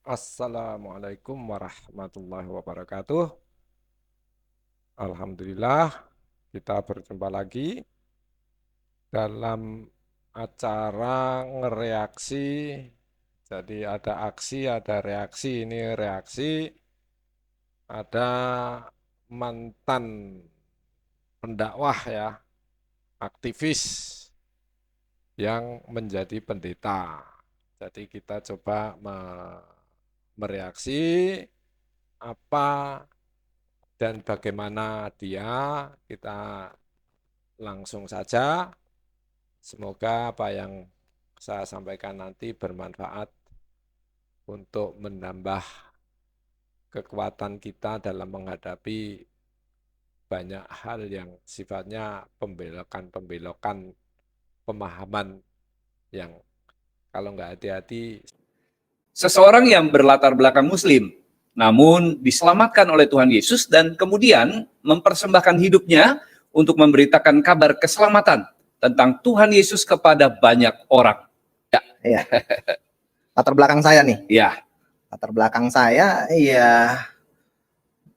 Assalamualaikum warahmatullahi wabarakatuh. Alhamdulillah, kita berjumpa lagi dalam acara ngereaksi. Jadi ada aksi, ada reaksi. Ini reaksi, ada mantan pendakwah ya, aktivis yang menjadi pendeta. Jadi kita coba mereaksi apa dan bagaimana dia, kita langsung saja. Semoga apa yang saya sampaikan nanti bermanfaat untuk menambah kekuatan kita dalam menghadapi banyak hal yang sifatnya pembelokan-pembelokan pemahaman yang kalau nggak hati-hati. Seseorang yang berlatar belakang Muslim, namun diselamatkan oleh Tuhan Yesus dan kemudian mempersembahkan hidupnya untuk memberitakan kabar keselamatan tentang Tuhan Yesus kepada banyak orang. Ya. Latar belakang saya nih. Ya. Latar belakang saya, ya,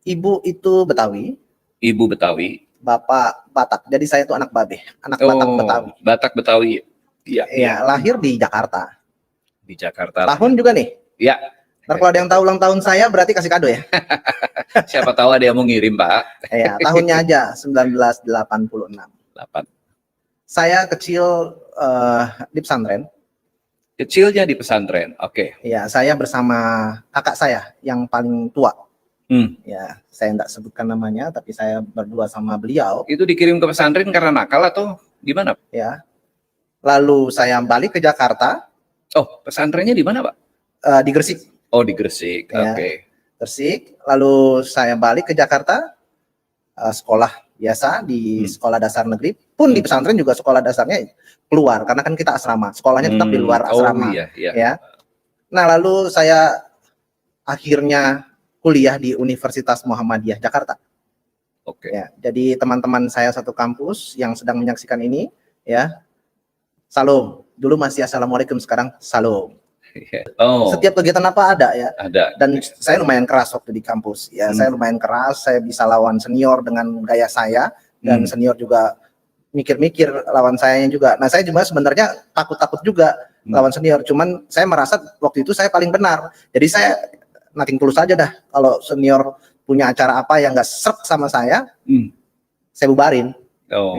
ibu itu Betawi. Ibu Betawi. Bapak Batak. Jadi saya itu anak Babe, anak Batak Betawi. Batak Betawi. Iya. Ya, lahir di Jakarta. Di Jakarta. Tahun juga nih. Ya. Ntar kalau ada yang tahu ulang tahun saya berarti kasih kado ya. Siapa tahu ada yang mau ngirim, Pak. Ya, tahunnya aja 1986. 8. Saya kecil di pesantren. Kecilnya di pesantren. Oke. Ya, saya bersama kakak saya yang paling tua. Ya, saya enggak sebutkan namanya, tapi saya berdua sama beliau. Itu dikirim ke pesantren karena nakal atau gimana? Ya. Lalu saya balik ke Jakarta. Oh, pesantrennya di mana, Pak? Di Gresik. Oh, di Gresik. Ya, Oke. Gresik. Lalu saya balik ke Jakarta, sekolah biasa di sekolah dasar negeri. Pun di pesantren juga sekolah dasarnya keluar, karena kan kita asrama. Sekolahnya tetap di luar asrama. Oh, iya. Ya. Nah, lalu saya akhirnya kuliah di Universitas Muhammadiyah Jakarta. Oke. Ya, jadi teman-teman saya satu kampus yang sedang menyaksikan ini, ya, salam. Dulu masih assalamualaikum, sekarang salam. Oh. Setiap kegiatan apa ada ya. Ada. Dan saya lumayan keras waktu di kampus. Ya, saya lumayan keras. Saya bisa lawan senior dengan gaya saya, dan senior juga mikir-mikir lawan sayanya juga. Nah, saya juga sebenarnya takut-takut juga lawan senior. Cuman saya merasa waktu itu saya paling benar. Jadi saya nothing tulus aja dah. Kalau senior punya acara apa yang nggak serk sama saya bubarin.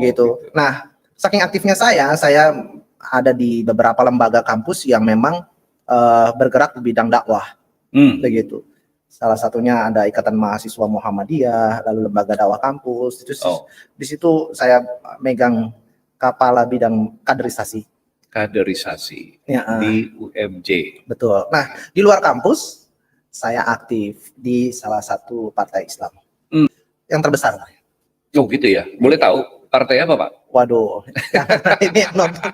Gitu. Nah, saking aktifnya saya ada di beberapa lembaga kampus yang memang bergerak di bidang dakwah. Begitu. Salah satunya ada Ikatan Mahasiswa Muhammadiyah, lalu Lembaga Dakwah Kampus. Di situ saya megang kepala bidang kaderisasi. Kaderisasi di UMJ. Betul. Nah, di luar kampus saya aktif di salah satu partai Islam yang terbesar. Oh gitu ya. Boleh tahu partai apa, Pak? Waduh, ini nonton.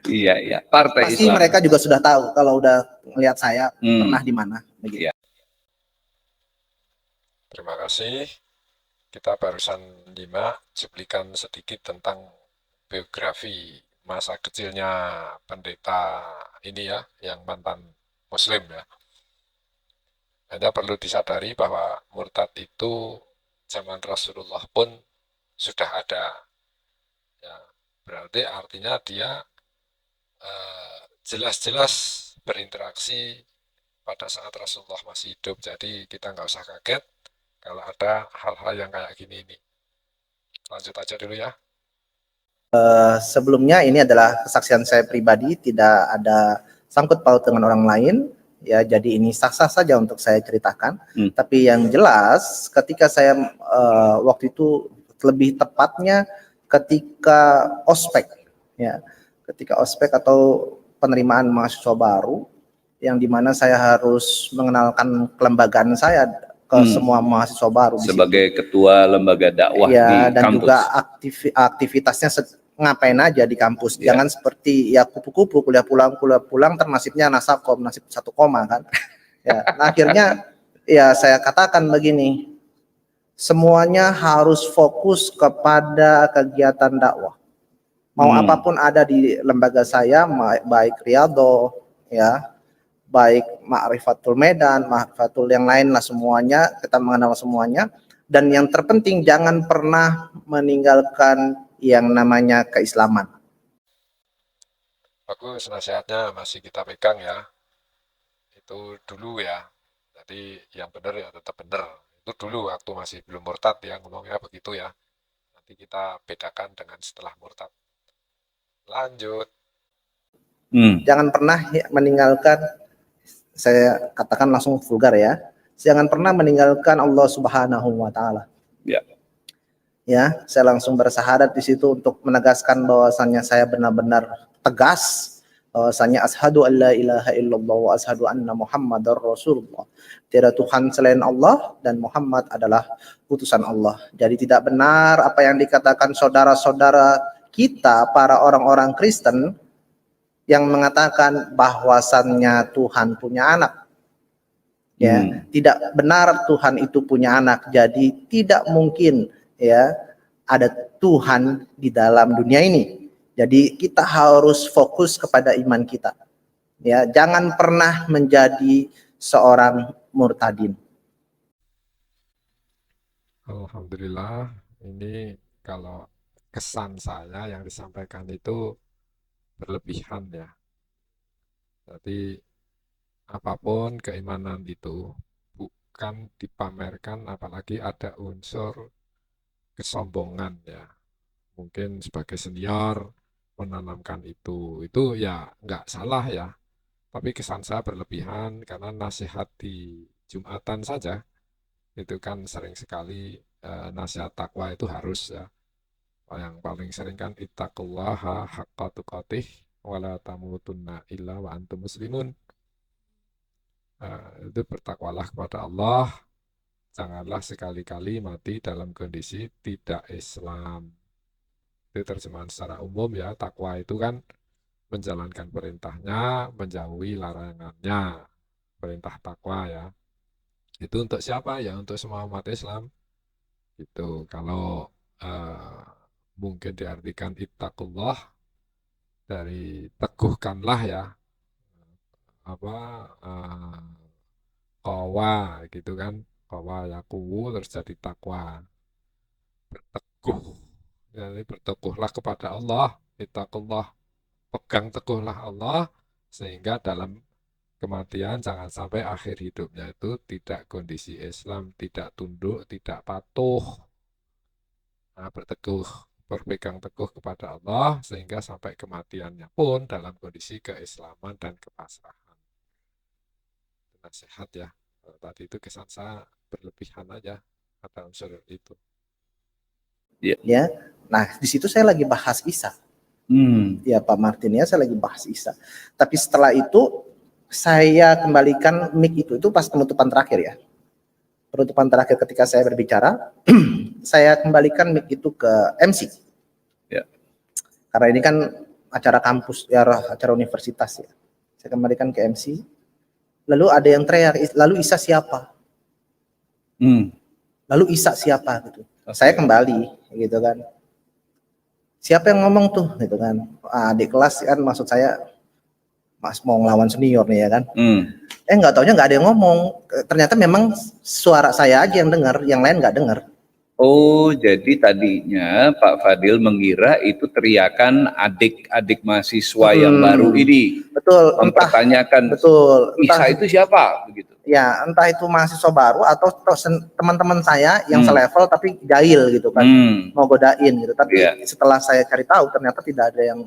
Iya. Partai Pasti Islam. mereka juga sudah tahu kalau udah melihat saya pernah di mana. Begitu. Iya. Terima kasih. Kita barusan nyimak cuplikan sedikit tentang biografi masa kecilnya pendeta ini ya, yang mantan Muslim ya. Anda perlu disadari bahwa murtad itu zaman Rasulullah pun sudah ada. Ya, berarti artinya dia jelas-jelas berinteraksi pada saat Rasulullah masih hidup. Jadi kita nggak usah kaget kalau ada hal-hal yang kayak gini ini. Lanjut aja dulu ya. Sebelumnya ini adalah kesaksian saya pribadi, tidak ada sangkut paut dengan orang lain. Ya, jadi ini sah-sah saja untuk saya ceritakan. Tapi yang jelas, ketika saya waktu itu, lebih tepatnya ketika ospek, ya, ketika ospek atau penerimaan mahasiswa baru, yang dimana saya harus mengenalkan kelembagaan saya ke semua mahasiswa baru. Sebagai ketua lembaga dakwah ya, di dan kampus. juga aktivitasnya ngapain aja di kampus. Jangan seperti ya kupu-kupu kuliah pulang ternasibnya nasib 1 koma kan. Ya, nah, akhirnya ya saya katakan begini, semuanya harus fokus kepada kegiatan dakwah. Mau apapun ada di lembaga saya, baik Riyadho, ya, baik Ma'rifatul Medan, Ma'rifatul yang lain lah, semuanya kita mengenal semuanya. Dan yang terpenting jangan pernah meninggalkan yang namanya keislaman. Bagus, nasihatnya masih kita pegang ya. Itu dulu ya. Jadi yang benar ya tetap benar. Itu dulu waktu masih belum murtad ya, ngomongnya begitu ya. Nanti kita bedakan dengan setelah murtad. Lanjut. Jangan pernah meninggalkan, saya katakan langsung vulgar ya, jangan pernah meninggalkan Allah Subhanahu wa taala. Ya. Ya, saya langsung bersyahadat di situ untuk menegaskan bahwasannya saya benar-benar tegas bahwasannya asyhadu alla ilaha illallah wa asyhadu anna Muhammadar Rasulullah. Tiada Tuhan selain Allah dan Muhammad adalah utusan Allah. Jadi tidak benar apa yang dikatakan saudara-saudara kita para orang-orang Kristen yang mengatakan bahwasannya Tuhan punya anak. Ya, tidak benar Tuhan itu punya anak. Jadi tidak mungkin ya ada Tuhan di dalam dunia ini. Jadi kita harus fokus kepada iman kita. Ya, jangan pernah menjadi seorang murtadin. Alhamdulillah, ini kalau kesan saya yang disampaikan itu berlebihan ya. Jadi apapun keimanan itu bukan dipamerkan, apalagi ada unsur kesombongan ya. Mungkin sebagai senior menanamkan itu ya nggak salah ya. Tapi kesan saya berlebihan karena nasihat di Jumatan saja itu kan sering sekali nasihat takwa itu harus ya. Yang paling sering kan ittaqullaha haqqa tuqatih wala tamutunna illa wa antum muslimun. Itu bertakwalah kepada Allah, janganlah sekali-kali mati dalam kondisi tidak Islam. Itu terjemahan secara umum ya, takwa itu kan menjalankan perintahnya, menjauhi larangannya. Perintah takwa ya. Itu untuk siapa ya? Untuk semua umat Islam. Gitu. Kalau mungkin diartikan ittaqullah dari teguhkanlah ya. Qawa gitu kan. Qawa yaquwu terus jadi takwa. Berteguh. Jadi berteguhlah kepada Allah. Ittaqullah. Pegang teguhlah Allah sehingga dalam kematian jangan sampai akhir hidupnya itu tidak kondisi Islam, tidak tunduk, tidak patuh. Nah, berpegang teguh kepada Allah sehingga sampai kematiannya pun dalam kondisi keislaman dan kepasrahan. Itu nasihat ya. Tadi itu kesan saya berlebihan aja ada unsur itu. Ya. Nah, di situ saya lagi bahas Isa. Ya Pak Martin ya, saya lagi bahas Isa. Tapi setelah itu saya kembalikan mic itu pas penutupan terakhir ya. Penutupan terakhir ketika saya berbicara, saya kembalikan mic itu ke MC. Ya. Karena ini kan acara kampus ya, acara universitas ya. Saya kembalikan ke MC. Lalu ada yang teriak, lalu Isa siapa? Lalu Isa siapa gitu. Saya kembali gitu kan. Siapa yang ngomong tuh gitu kan, adik kelas kan, maksud saya Mas mau ngelawan senior nih ya kan. Nggak taunya nggak ada yang ngomong, ternyata memang suara saya aja yang dengar, yang lain nggak dengar. Oh, jadi tadinya Pak Fadil mengira itu teriakan adik-adik mahasiswa yang baru ini. Betul. Mempertanyakan Isa itu siapa begitu. Ya, entah itu mahasiswa baru atau teman-teman saya yang selevel tapi jahil gitu kan, mau godain gitu. Tapi setelah saya cari tahu ternyata tidak ada yang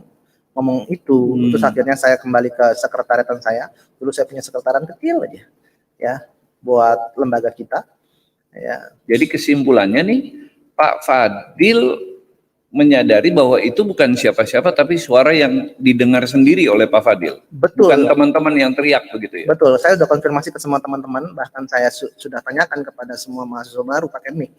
ngomong itu. Terus akhirnya saya kembali ke sekretariatan saya. Dulu saya punya sekretariat kecil aja, ya, buat lembaga kita. Ya. Jadi kesimpulannya nih, Pak Fadil menyadari bahwa itu bukan siapa-siapa tapi suara yang didengar sendiri oleh Pak Fadil. Betul. Bukan teman-teman yang teriak begitu ya. Betul. Saya sudah konfirmasi ke semua teman-teman, bahkan saya sudah tanyakan kepada semua mahasiswa baru pakai mic.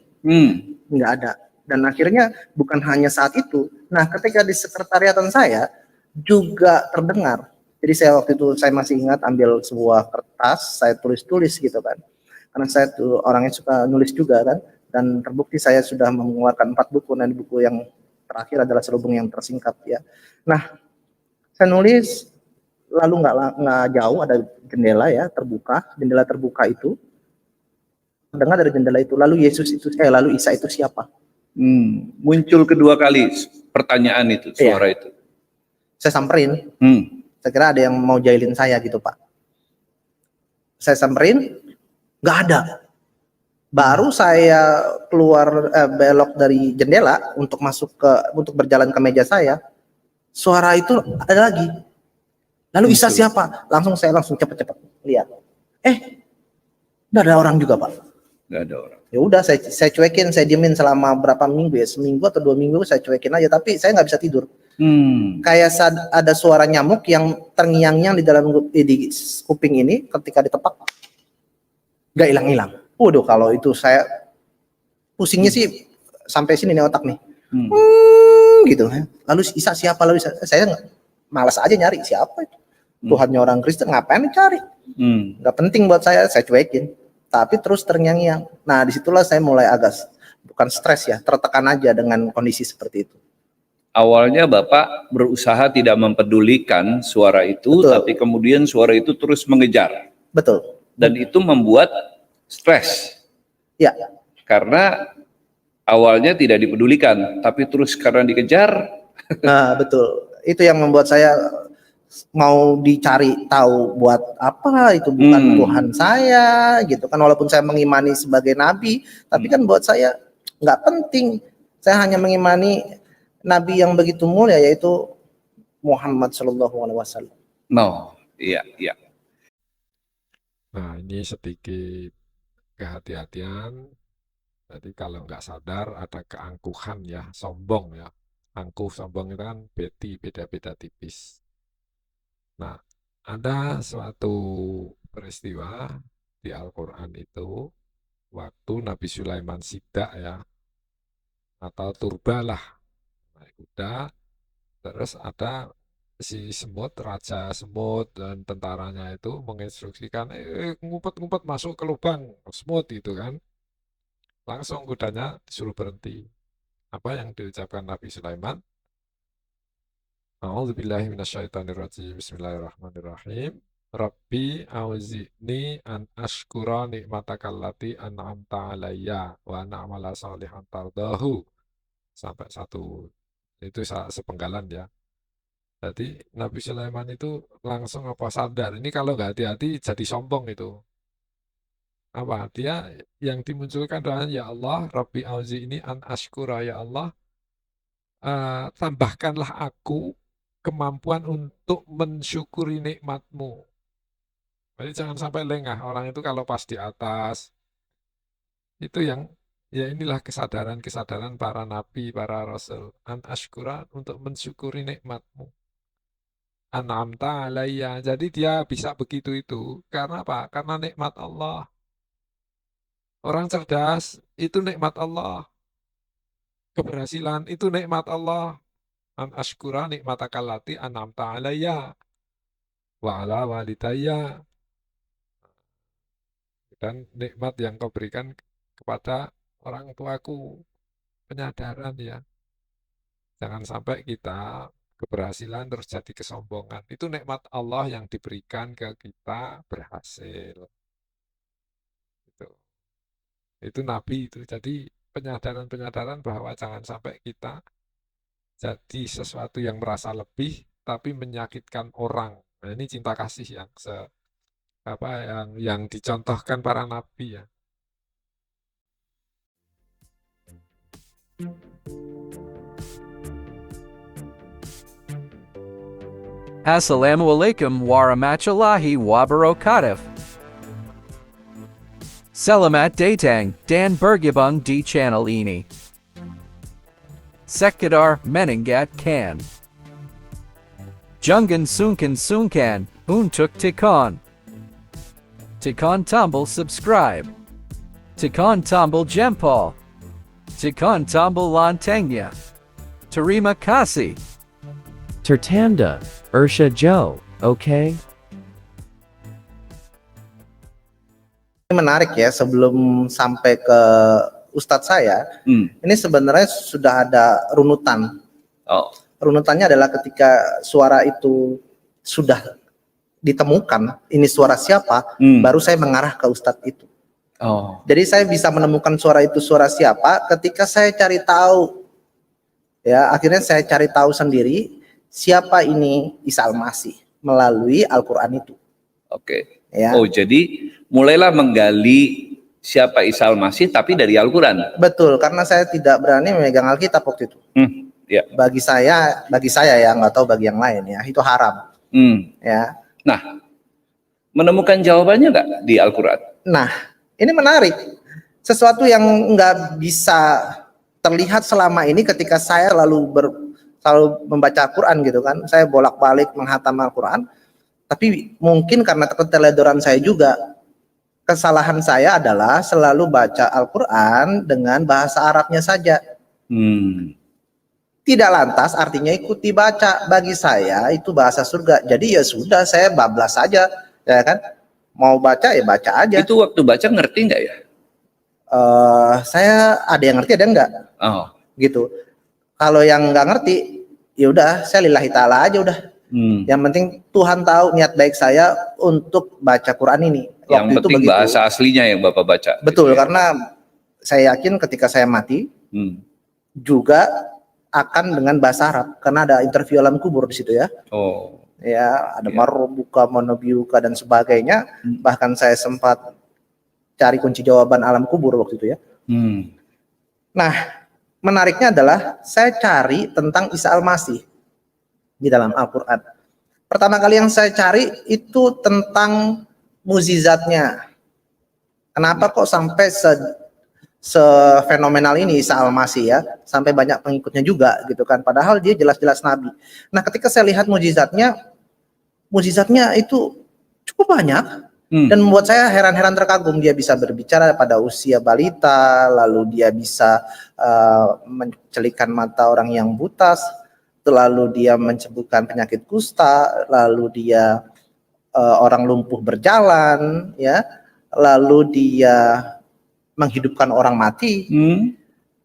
Nggak ada. Dan akhirnya bukan hanya saat itu. Nah, ketika di sekretariatan saya juga terdengar. Jadi saya waktu itu saya masih ingat ambil sebuah kertas, saya tulis-tulis gitu kan. Karena saya tuh orangnya suka nulis juga kan. Dan terbukti saya sudah mengeluarkan 4 buku, dan buku yang terakhir adalah selubung yang tersingkap ya. Nah, saya nulis lalu nggak jauh ada jendela ya terbuka, jendela terbuka itu dengar dari jendela itu lalu lalu Isa itu siapa? Muncul kedua kali pertanyaan itu, suara itu. Saya samperin. Saya kira ada yang mau jahilin saya gitu Pak. Saya samperin, nggak ada. Baru saya keluar belok dari jendela untuk berjalan ke meja saya, suara itu ada lagi. Lalu Isa siapa? Saya langsung cepet-cepet lihat. Nggak ada orang juga Pak. Nggak ada orang. Ya udah saya cuekin, saya diemin selama berapa minggu ya, seminggu atau 2 minggu saya cuekin aja, tapi saya nggak bisa tidur. Kayak ada suara nyamuk yang terngiang-ngiang di dalam di kuping ini ketika ditepak, nggak hilang-hilang. Waduh, kalau itu saya pusingnya sih sampai sini nih otak nih. Gitu. Lalu Isa siapa? Lalu saya malas aja nyari siapa itu. Tuhannya orang Kristen ngapain dicari? Nggak penting buat saya cuekin. Tapi terus terngiang-ngiang. Nah, disitulah saya mulai agak bukan stres ya, tertekan aja dengan kondisi seperti itu. Awalnya Bapak berusaha tidak mempedulikan suara itu, Betul. tapi kemudian suara itu terus mengejar. Betul. Dan itu membuat stres. Ya. Karena awalnya tidak dipedulikan, tapi terus karena dikejar. Nah, betul. Itu yang membuat saya mau dicari tahu buat apa, itu bukan Tuhan saya gitu kan, walaupun saya mengimani sebagai nabi, tapi kan buat saya nggak penting. Saya hanya mengimani nabi yang begitu mulia, yaitu Muhammad Shallallahu Alaihi Wasallam. Iya. Nah, ini sedikit kehati-hatian. Jadi kalau nggak sadar ada keangkuhan ya, sombong ya. Angkuh, sombong itu kan beda-beda tipis. Nah, ada suatu peristiwa di Al-Quran itu waktu Nabi Sulaiman sidak ya, atau turbalah naik kuda, terus ada si semut, raja semut dan tentaranya itu menginstruksikan ngumpet-ngumpet masuk ke lubang semut gitu kan. Langsung kudanya disuruh berhenti. Apa yang diucapkan Nabi Sulaiman? A'udzubillahi minasyaitonirrajim. Bismillahirrahmanirrahim. Rabbi auzi'ni an ashkura nikmatakallati an'amta alayya wa na'mala salihan tardahu. Sampai satu, itu sepenggalan ya. Jadi Nabi Sulaiman itu langsung sadar, ini kalau nggak hati-hati jadi sombong itu. Apa? Dia yang dimunculkan adalah ya Allah, Rabbi auzi'ni an ashkura, ya Allah, tambahkanlah aku kemampuan untuk mensyukuri nikmat-Mu. Jadi jangan sampai lengah. Orang itu kalau pas di atas, itu yang, ya inilah kesadaran para nabi, para rasul. An ashkura, untuk mensyukuri nikmat-Mu. An'amta alayya. Jadi dia bisa begitu itu. Karena apa? Karena nikmat Allah. Orang cerdas, itu nikmat Allah. Keberhasilan, itu nikmat Allah. An ashkura nikmatakallati an'amta alayya wa ala walidayya, dan nikmat yang kau berikan kepada orang tuaku. Penyadaran ya, jangan sampai kita keberhasilan terus jadi kesombongan. Itu nikmat Allah yang diberikan ke kita, berhasil. Itu Nabi itu. Jadi penyadaran bahwa jangan sampai kita jadi sesuatu yang merasa lebih tapi menyakitkan orang. Nah, ini cinta kasih yang dicontohkan para nabi ya. Assalamualaikum warahmatullahi wabarakatuh. Selamat datang dan bergabung di channel ini. Sekedar mengingatkan. Jangan sungkan untuk tekan tombol subscribe. Tekan tombol jempol. Tekan tombol loncengnya. Terima kasih. Tertanda, Ursha Joe, okay? Ini menarik ya, sebelum sampai ke Ustadz saya, ini sebenarnya sudah ada runutan Oh, Runutannya adalah ketika suara itu sudah ditemukan, ini suara siapa, baru saya mengarah ke ustadz itu. oh, Jadi saya bisa menemukan suara itu suara siapa ketika saya cari tahu. Ya, akhirnya saya cari tahu sendiri siapa ini Isa Al-Masih melalui Al-Qur'an itu. oke. Ya. Oh, jadi mulailah menggali siapa Isa Al-Masih tapi dari Al-Quran. Betul, karena saya tidak berani memegang Alkitab waktu itu. Ya. Bagi saya ya, nggak tahu bagi yang lain ya, itu haram. Ya. Nah, menemukan jawabannya nggak di Al-Quran? Nah, ini menarik. Sesuatu yang nggak bisa terlihat selama ini ketika saya selalu membaca Al-Quran gitu kan. Saya bolak-balik menghatam Al-Quran. Tapi mungkin karena keteledoran saya juga, kesalahan saya adalah selalu baca Al-Quran dengan bahasa Arabnya saja. Tidak lantas artinya ikuti baca. Bagi saya itu bahasa surga. Jadi ya sudah, saya bablas saja, ya kan. Mau baca ya baca aja. Itu waktu baca ngerti nggak ya? Saya ada yang ngerti ada yang enggak. Oh, Gitu. Kalau yang nggak ngerti, ya udah saya lillahi ta'ala aja udah. Yang penting Tuhan tahu niat baik saya untuk baca Quran ini. yang Waktu itu penting begitu. bahasa aslinya yang Bapak baca. Betul, gitu ya. karena saya yakin ketika saya mati juga akan dengan bahasa Arab, karena ada interview alam kubur di situ ya. Oh, Ya, ada Ya. marbuka, manabiuka dan sebagainya. Bahkan saya sempat cari kunci jawaban alam kubur waktu itu ya. Nah, menariknya adalah saya cari tentang Isa Al-Masih di dalam Al-Quran. Pertama kali yang saya cari itu tentang mukjizatnya. Kenapa kok sampai sefenomenal ini Isa Al-Masih ya, sampai banyak pengikutnya juga gitu kan, padahal dia jelas-jelas nabi. Nah, ketika saya lihat mukjizatnya itu cukup banyak dan membuat saya heran-heran terkagum. Dia bisa berbicara pada usia balita, lalu dia bisa mencelikan mata orang yang buta, lalu dia mencembuhkan penyakit kusta, lalu dia orang lumpuh berjalan, ya, lalu dia menghidupkan orang mati,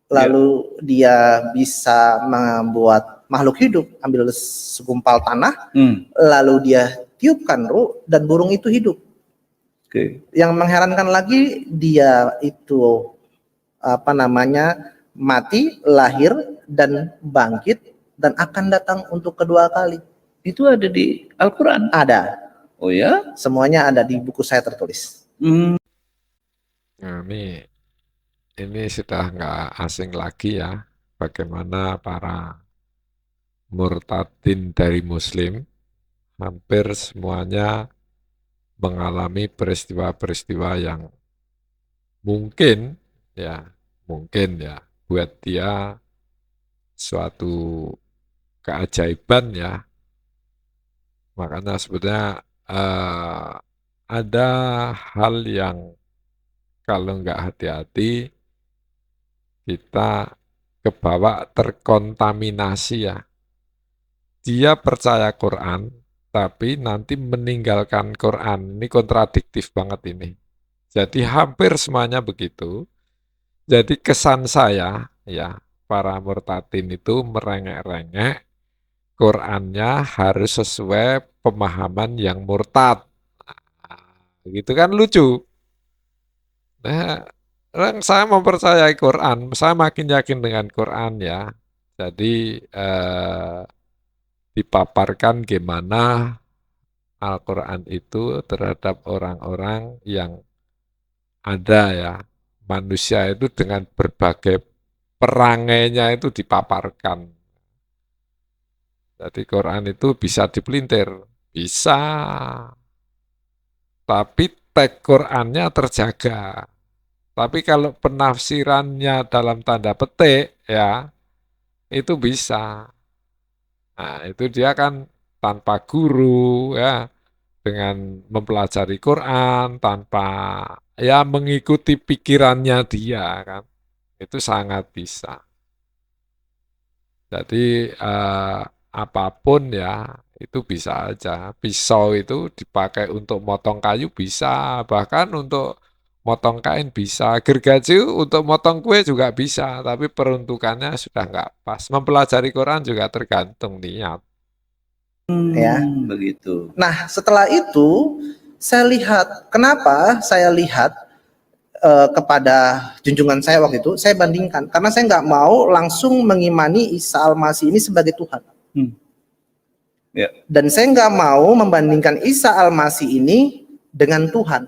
lalu dia bisa membuat makhluk hidup, ambil segumpal tanah, lalu dia tiupkan ruh dan burung itu hidup. Yang mengherankan lagi, dia itu mati, lahir dan bangkit dan akan datang untuk kedua kali. itu ada di Al-Quran. Ada. Oh ya? Semuanya ada di buku saya tertulis. Nah, ini sudah nggak asing lagi ya, bagaimana para murtadin dari Muslim hampir semuanya mengalami peristiwa-peristiwa yang mungkin ya buat dia suatu keajaiban ya. Makanya sebetulnya ada hal yang kalau nggak hati-hati kita kebawa terkontaminasi ya. Dia percaya Quran, tapi nanti meninggalkan Quran. Ini kontradiktif banget ini. Jadi hampir semuanya begitu. Jadi kesan saya, ya, para murtadin itu merengek-rengek, Qurannya harus sesuai pemahaman yang murtad. Nah, gitu kan lucu. Nah, saya mempercayai Quran, saya makin yakin dengan Quran ya. Jadi dipaparkan gimana Al-Quran itu terhadap orang-orang yang ada ya, manusia itu dengan berbagai perangainya itu dipaparkan. Jadi Quran itu bisa dipelintir, bisa, tapi teks Qurannya terjaga. Tapi kalau penafsirannya dalam tanda petik ya, itu bisa. Nah, itu dia kan tanpa guru ya, dengan mempelajari Quran, tanpa ya mengikuti pikirannya dia kan. Itu sangat bisa. Jadi apapun ya, itu bisa aja. Pisau itu dipakai untuk motong kayu bisa, bahkan untuk motong kain bisa, gergaji untuk motong kue juga bisa, tapi peruntukannya sudah nggak pas. Mempelajari Quran juga tergantung niat. Ya. Begitu. Nah, setelah itu saya lihat, kenapa saya lihat kepada junjungan saya waktu itu, saya bandingkan karena saya nggak mau langsung mengimani Isa Al-Masih ini sebagai Tuhan. Ya. Dan saya nggak mau membandingkan Isa Al-Masih ini dengan Tuhan.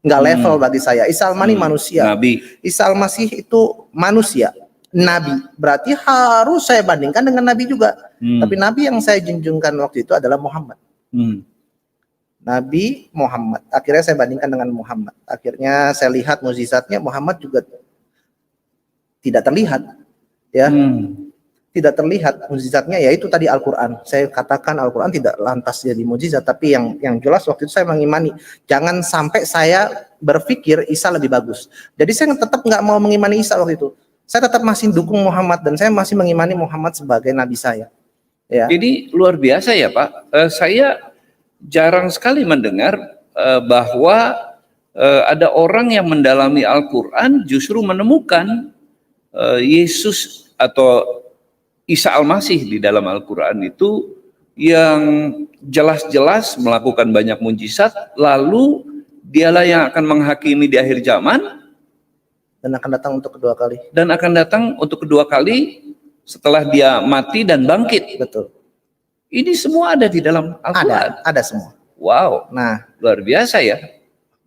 Nggak level bagi saya. Isa Al-Masih manusia. Nabi. Isa Al-Masih itu manusia, nabi. Berarti harus saya bandingkan dengan nabi juga. Tapi nabi yang saya junjungkan waktu itu adalah Muhammad. Nabi Muhammad. Akhirnya saya bandingkan dengan Muhammad. Akhirnya saya lihat mukjizatnya, Muhammad juga tidak terlihat. Ya. Tidak terlihat mukjizatnya, yaitu tadi Al-Quran. Saya katakan Al-Quran tidak lantas jadi mukjizat, tapi yang jelas waktu itu saya mengimani. Jangan sampai saya berpikir Isa lebih bagus. Jadi saya tetap nggak mau mengimani Isa waktu itu. Saya tetap masih dukung Muhammad dan saya masih mengimani Muhammad sebagai nabi saya. Ya. Jadi luar biasa ya Pak. Saya jarang sekali mendengar bahwa ada orang yang mendalami Al-Quran justru menemukan Yesus atau Isa Al-Masih di dalam Al-Quran itu yang jelas-jelas melakukan banyak mujizat, lalu dialah yang akan menghakimi di akhir zaman Dan akan datang untuk kedua kali. dan akan datang untuk kedua kali setelah dia mati dan bangkit. Betul. Ini semua ada di dalam Al-Quran. Ada semua. Wow, Nah, luar biasa ya.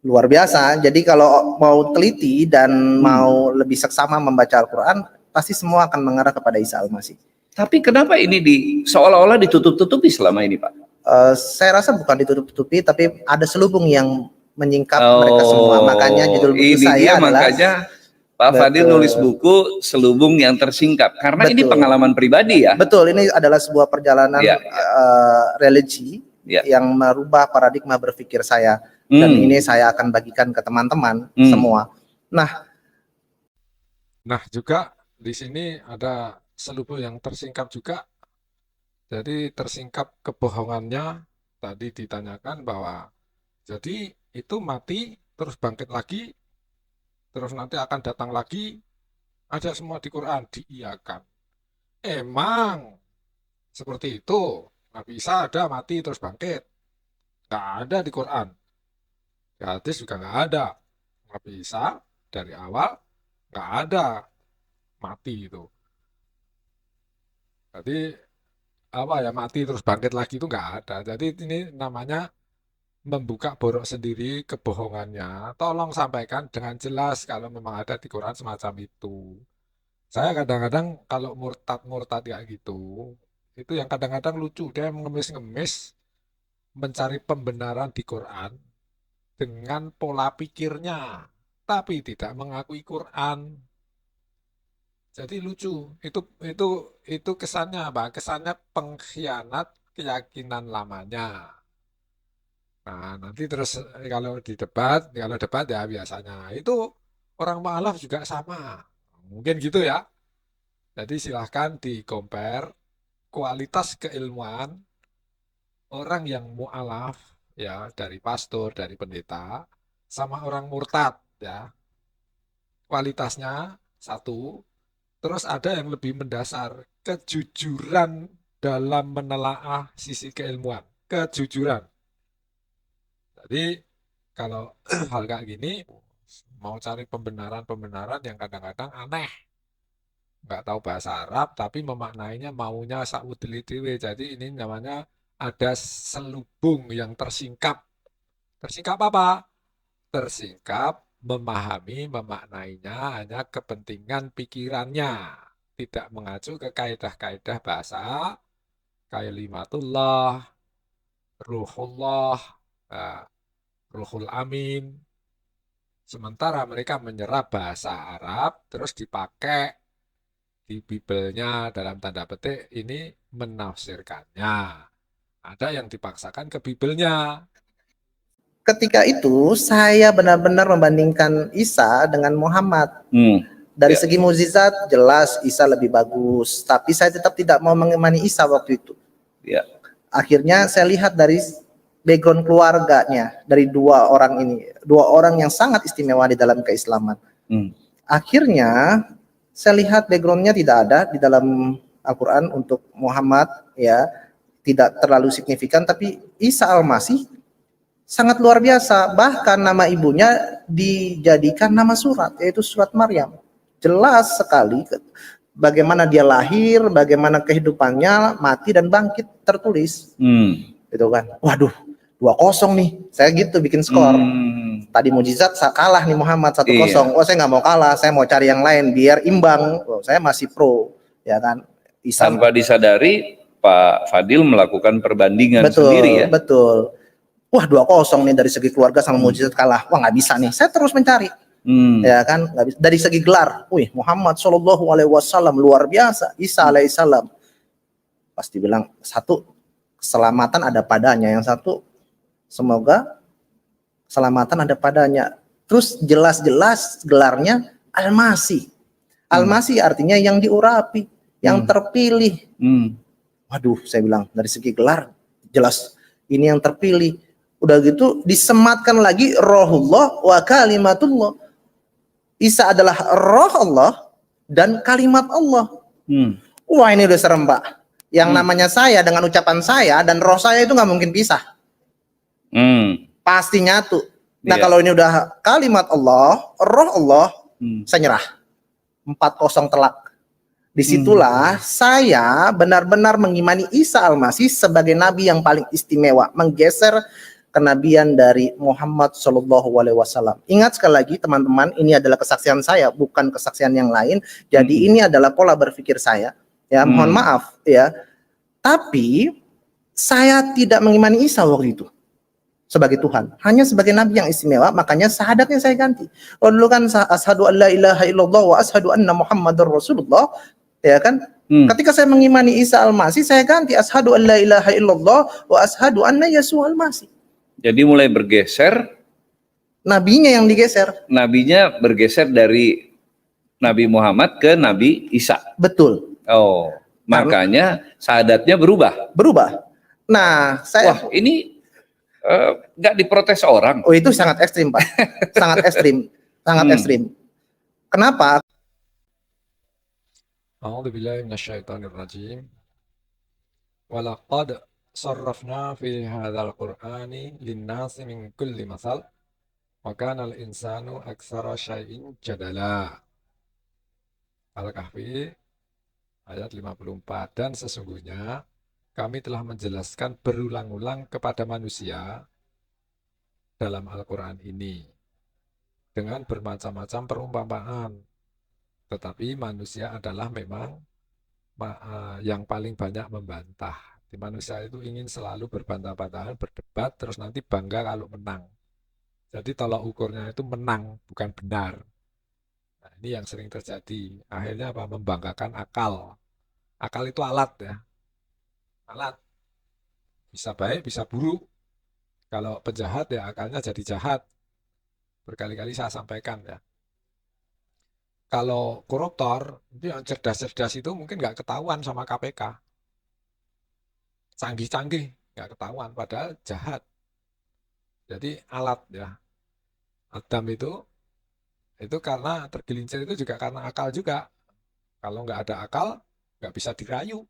luar biasa. Jadi kalau mau teliti dan mau lebih seksama membaca Al-Quran, pasti semua akan mengarah kepada Isa Al-Masih. Tapi kenapa ini seolah-olah ditutup-tutupi selama ini Pak? Saya rasa bukan ditutup-tutupi, tapi ada selubung yang menyingkap mereka semua. Makanya judul buku ini saya dia, adalah makanya Pak Fadil nulis buku Selubung yang Tersingkap. Karena ini pengalaman pribadi ya. Betul, ini adalah sebuah perjalanan religi yang merubah paradigma berpikir saya. Dan ini saya akan bagikan ke teman-teman semua. Nah, juga di sini ada selubung yang tersingkap juga. Jadi tersingkap kebohongannya tadi ditanyakan bahwa jadi itu mati terus bangkit lagi, terus nanti akan datang lagi, ada semua di Quran, diiyakan. Emang seperti itu? Nabi Isa ada mati terus bangkit? Nggak ada di Quran. Di hadis juga nggak ada. Nabi Isa dari awal nggak ada mati itu. Jadi apa ya, mati terus bangkit lagi itu nggak ada. Jadi ini namanya membuka borok sendiri kebohongannya. Tolong sampaikan dengan jelas kalau memang ada di Quran semacam itu. Saya kadang-kadang kalau murtad kayak gitu, itu yang kadang-kadang lucu, dia ngemis-ngemis mencari pembenaran di Quran dengan pola pikirnya, tapi tidak mengakui Quran. Jadi lucu, itu kesannya apa? Kesannya pengkhianat keyakinan lamanya. Nah, nanti terus kalau debat ya biasanya itu orang mualaf juga sama. Mungkin gitu ya. Jadi silahkan di-compare kualitas keilmuan orang yang mualaf ya, dari pastor, dari pendeta, sama orang murtad ya. Kualitasnya satu. Terus ada yang lebih mendasar, kejujuran dalam menelaah sisi keilmuan, kejujuran. Jadi kalau hal kayak gini, mau cari pembenaran yang kadang-kadang aneh. Nggak tahu bahasa Arab, tapi memaknainya maunya saudilitiwe. Jadi ini namanya ada selubung yang tersingkap. Tersingkap apa? Tersingkap memahami, memaknainya hanya kepentingan pikirannya, tidak mengacu ke kaidah-kaidah bahasa, kalimatullah, ruhullah, ruhul amin. Sementara mereka menyerap bahasa Arab, terus dipakai di Bibelnya dalam tanda petik ini menafsirkannya. Ada yang dipaksakan ke Bibelnya. Ketika itu saya benar-benar membandingkan Isa dengan Muhammad. Dari segi mukjizat jelas Isa lebih bagus, tapi saya tetap tidak mau mengimani Isa waktu itu. Akhirnya saya lihat dari background keluarganya dari dua orang ini, dua orang yang sangat istimewa di dalam keislaman. Akhirnya saya lihat backgroundnya tidak ada di dalam Al-Quran untuk Muhammad, ya, tidak terlalu signifikan, tapi Isa Al-Masih sangat luar biasa. Bahkan nama ibunya dijadikan nama surat, yaitu surat Maryam. Jelas sekali bagaimana dia lahir, bagaimana kehidupannya, mati dan bangkit tertulis. Gitu kan. Waduh, 2-0 nih. Saya gitu bikin skor. Tadi mujizat saya kalah nih Muhammad 1-0. Iya. Oh, saya nggak mau kalah, saya mau cari yang lain biar imbang. Oh, saya masih pro, ya kan. Isa. Tanpa disadari Pak Fadil melakukan perbandingan Betul, sendiri ya. betul. Wah, 2-0 nih dari segi keluarga sama mujizat kalah. Wah, nggak bisa nih. Saya terus mencari. Ya kan, nggak bisa. Dari segi gelar, wih, Muhammad Shallallahu Alaihi Wasallam luar biasa. Isa alaihissalam pasti bilang, satu keselamatan ada padanya, yang satu semoga keselamatan ada padanya. Terus jelas-jelas gelarnya Al-Masih. Al-Masih artinya yang diurapi, yang terpilih. Waduh, saya bilang dari segi gelar jelas ini yang terpilih. Udah gitu disematkan lagi rohullah wa kalimatullah. Isa adalah roh Allah dan kalimat Allah. Wah, ini udah serem, Pak. Yang namanya saya dengan ucapan saya dan roh saya itu nggak mungkin pisah. Pasti nyatu. Nah, kalau ini udah kalimat Allah, roh Allah, saya nyerah. 4-0 telak. Disitulah saya benar-benar mengimani Isa Al-Masih sebagai nabi yang paling istimewa, menggeser kenabian dari Muhammad Shallallahu Alaihi Wasallam. Ingat sekali lagi teman-teman, ini adalah kesaksian saya, bukan kesaksian yang lain. Jadi ini adalah pola berpikir saya. Ya, mohon maaf ya. Tapi saya tidak mengimani Isa waktu itu sebagai Tuhan, hanya sebagai nabi yang istimewa. Makanya syahadatnya saya ganti. Oh, dulu kan asyhadu an la ilaha illallah wa asyhadu anna muhammadar rasulullah, ya kan? Ketika saya mengimani Isa Al-Masih, saya ganti asyhadu an la ilaha illallah wa asyhadu anna Yesus Al-Masih. Jadi mulai bergeser, nabinya yang digeser. Nabinya bergeser dari Nabi Muhammad ke Nabi Isa. Betul. Oh, makanya syahadatnya berubah. Nah, saya ini nggak diprotes orang. Oh, itu sangat ekstrim, Pak. Sangat ekstrim. Kenapa? A'udzubillahi minasyaitonirrajim. Walaqad sarrafna fi hadzal qur'ani linnasi min kulli masal wa kana al-insanu aktsara syai'in jadala. Al-Kahfi ayat 54. Dan sesungguhnya kami telah menjelaskan berulang-ulang kepada manusia dalam Al-Quran ini dengan bermacam-macam perumpamaan. Tetapi manusia adalah memang yang paling banyak membantah. Di manusia itu ingin selalu berbantah-bantahan, berdebat, terus nanti bangga kalau menang. Jadi tolak ukurnya itu menang, bukan benar. Nah, ini yang sering terjadi. Akhirnya apa? Membanggakan akal. Akal itu alat ya. Alat. Bisa baik, bisa buruk. Kalau penjahat ya akalnya jadi jahat. Berkali-kali saya sampaikan ya. Kalau koruptor, itu yang cerdas-cerdas itu mungkin nggak ketahuan sama KPK. Canggih-canggih, nggak ketahuan, padahal jahat. Jadi alat ya. Adam itu karena tergelincir itu juga karena akal juga. Kalau nggak ada akal, nggak bisa dirayu.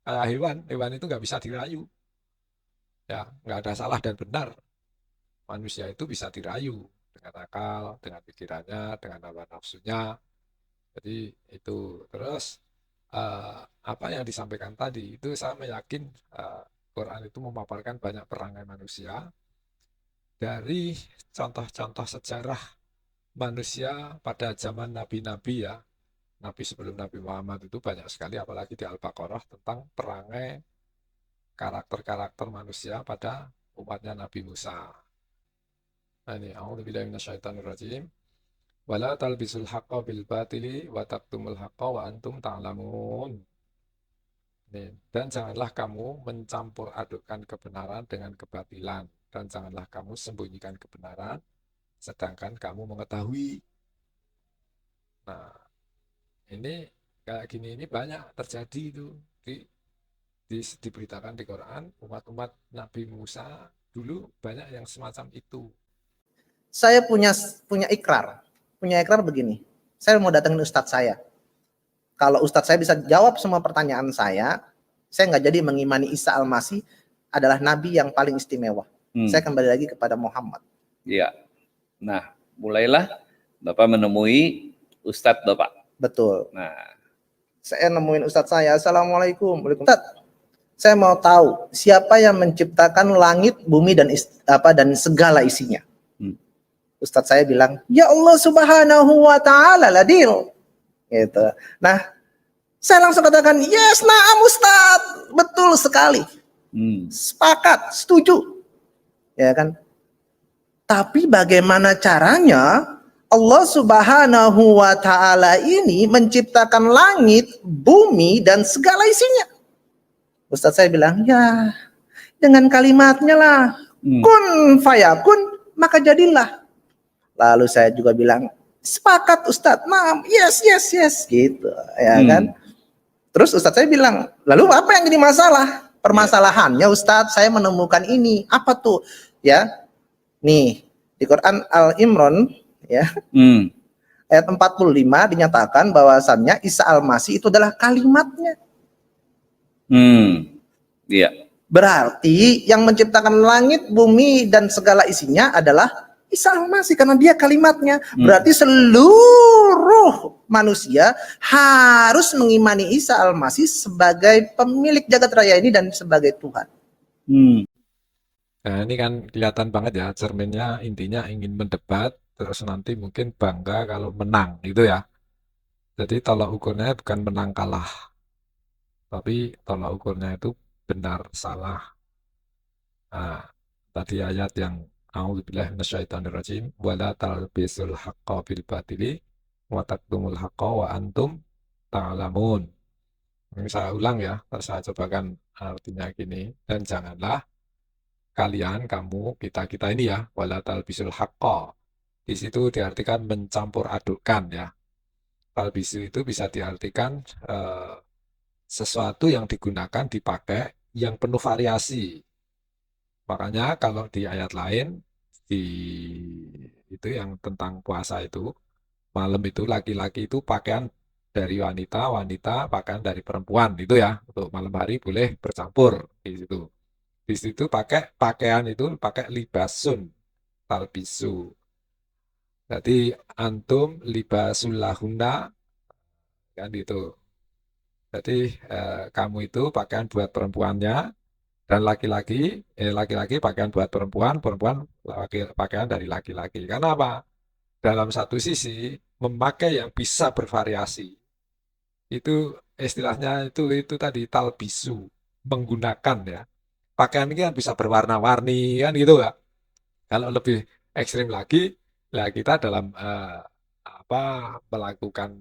Kayak hewan itu nggak bisa dirayu. Ya, nggak ada salah dan benar. Manusia itu bisa dirayu dengan akal, dengan pikirannya, dengan hawa nafsunya. Jadi itu terus apa yang disampaikan tadi itu saya yakin Quran itu memaparkan banyak perangai manusia dari contoh-contoh sejarah manusia pada zaman nabi-nabi ya. Nabi sebelum Nabi Muhammad itu banyak sekali, apalagi di Al-Baqarah, tentang perangai karakter-karakter manusia pada umatnya Nabi Musa. Nah ini, a'udzubillahi minasyaitonirrajim. Wala talbisul haqqa bil batili wa taktumul haqqa wa antum ta'lamun. Dan janganlah kamu mencampur adukkan kebenaran dengan kebatilan, dan janganlah kamu sembunyikan kebenaran sedangkan kamu mengetahui. Nah, ini kayak gini ini banyak terjadi itu diberitakan di Quran. Umat-umat Nabi Musa Dulu banyak yang semacam itu. Saya punya ikrar begini. Saya mau datangin ustadz saya. Kalau ustadz saya bisa jawab semua pertanyaan saya nggak jadi mengimani Isa Al-Masih adalah nabi yang paling istimewa. Saya kembali lagi kepada Muhammad. Ya. Nah, mulailah Bapak menemui Ustadz Bapak. Betul. Nah, Saya nemuin ustadz saya. Assalamualaikum. Ustadz, saya mau tahu siapa yang menciptakan langit, bumi dan segala isinya. Ustadz saya bilang, ya Allah Subhanahu wa Ta'ala ladil. Gitu. Nah, saya langsung katakan, yes, naam Ustadz, betul sekali. Sepakat, setuju. Ya kan? Tapi bagaimana caranya Allah Subhanahu wa Ta'ala ini menciptakan langit, bumi dan segala isinya? Ustadz saya bilang, ya dengan kalimatnya lah, kun fayakun, maka jadilah. Lalu saya juga bilang, sepakat Ustadz, nah yes gitu, ya kan. Terus Ustadz saya bilang, lalu apa yang jadi masalah? Permasalahannya Ustadz, saya menemukan ini. Apa tuh? Ya, nih di Quran Al-Imran, ya, ayat 45 dinyatakan bahwasannya Isa Al-Masih itu adalah kalimatnya. Iya. Berarti yang menciptakan langit, bumi dan segala isinya adalah Isa Al-Masih karena dia kalimatnya. Berarti seluruh manusia harus mengimani Isa Al-Masih sebagai pemilik jagat raya ini dan sebagai Tuhan. Nah, ini kan kelihatan banget ya, cerminnya intinya ingin mendebat, terus nanti mungkin bangga kalau menang, gitu ya. Jadi tolak ukurnya bukan menang kalah, tapi tolak ukurnya itu benar salah. Nah, tadi ayat yang a'udzubillahi minasyaitonirrajim wala talbisul haqqo bil batili wa taktumul haqqo wa antum ta'lamun. Ini saya ulang ya, saya cobakan artinya gini, dan janganlah kalian, kamu, kita ini ya, wala talbisul haqqo. Di situ diartikan mencampur adukkan ya. Talbisu itu bisa diartikan sesuatu yang digunakan, dipakai, yang penuh variasi. Makanya kalau di ayat lain, itu yang tentang puasa itu, malam itu laki-laki itu pakaian dari wanita, wanita pakaian dari perempuan, itu ya. Untuk malam hari boleh bercampur di situ. Di situ pakai pakaian itu pakai libasun, talbisu. Jadi antum libasul lahunna, kan gitu. Jadi kamu itu pakaian buat perempuannya, dan laki-laki pakaian buat perempuan, perempuan pakaian dari laki-laki. Karena apa? Dalam satu sisi memakai yang bisa bervariasi. Itu istilahnya itu tadi talbisu, menggunakan ya. Pakaian ini kan bisa berwarna-warni kan gitu ya. Kalau lebih ekstrim lagi, lah kita dalam melakukan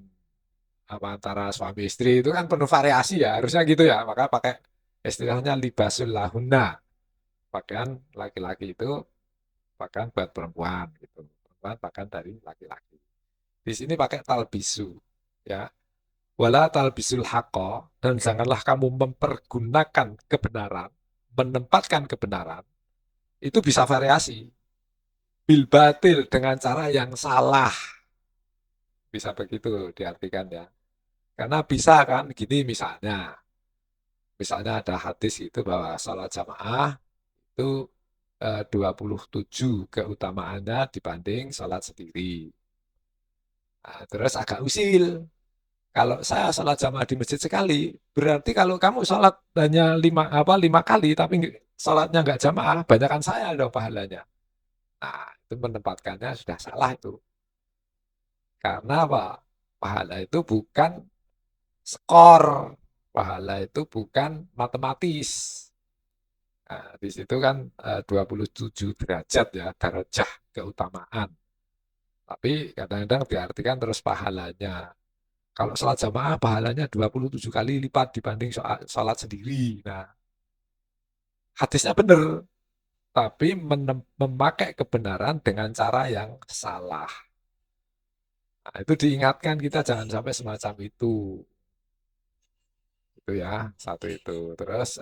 antara suami istri itu kan penuh variasi ya, harusnya gitu ya. Maka pakai istilahnya libasul lahunna. Pakaian laki-laki itu pakaian buat perempuan gitu. Perempuan pakaian dari laki-laki. Di sini pakai talbisu ya. Wala talbisul haqqo, dan janganlah kamu mempergunakan kebenaran, menempatkan kebenaran. Itu bisa variasi. Bil batil, dengan cara yang salah. Bisa begitu diartikan ya. Karena bisa kan gini misalnya ada hadis itu bahwa salat jamaah itu 27 keutamaannya dibanding salat sendiri. Nah, terus agak usil. Kalau saya salat jamaah di masjid sekali, berarti kalau kamu salat hanya 5 kali tapi salatnya nggak jamaah, banyakan saya dong pahalanya. Nah, itu menempatkannya sudah salah itu. Karena apa? Pahala itu bukan skor. Pahala itu bukan matematis. Nah, di situ kan 27 derajat ya, darajah keutamaan. Tapi kadang-kadang diartikan terus pahalanya. Kalau sholat jamaah pahalanya 27 kali lipat dibanding sholat sendiri. Nah, hadisnya benar, tapi memakai kebenaran dengan cara yang salah. Nah, itu diingatkan kita jangan sampai semacam itu. Itu ya, satu itu. Terus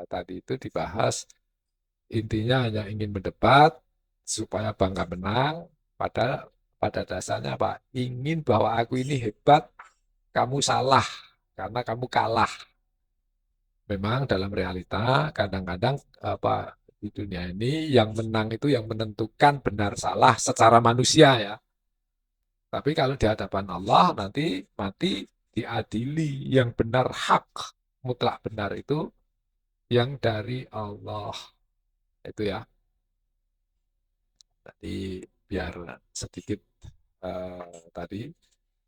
tadi itu dibahas intinya hanya ingin berdebat supaya bangga menang, padahal pada dasarnya apa? Ingin bahwa aku ini hebat, kamu salah karena kamu kalah. Memang dalam realita kadang-kadang apa di dunia ini yang menang itu yang menentukan benar salah secara manusia ya. Tapi kalau di hadapan Allah nanti mati diadili yang benar hak mutlak benar itu yang dari Allah itu ya. Tadi biar sedikit tadi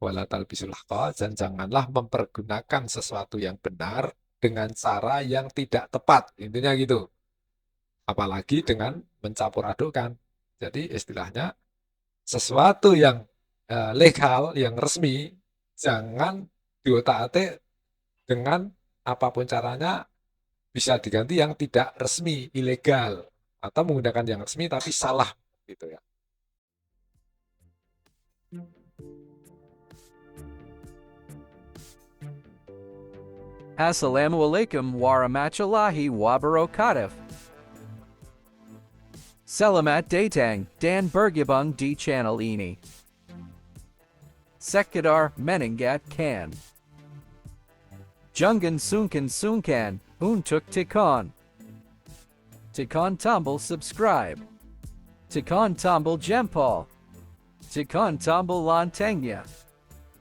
wala talbisul haqqa dan janganlah mempergunakan sesuatu yang benar dengan cara yang tidak tepat. Intinya gitu. Apalagi dengan mencampur adukkan. Jadi istilahnya sesuatu yang legal, yang resmi, jangan diotak-atik dengan apapun caranya bisa diganti yang tidak resmi, ilegal. Atau menggunakan yang resmi tapi salah gitu ya. Assalamualaikum warahmatullahi wabarakatuh. Selamat datang dan bergabung di channel ini. Sekedar mengingatkan. Jangan sungkan untuk tekan tombol subscribe. Tekan tombol jempol. Tekan tombol loncengnya.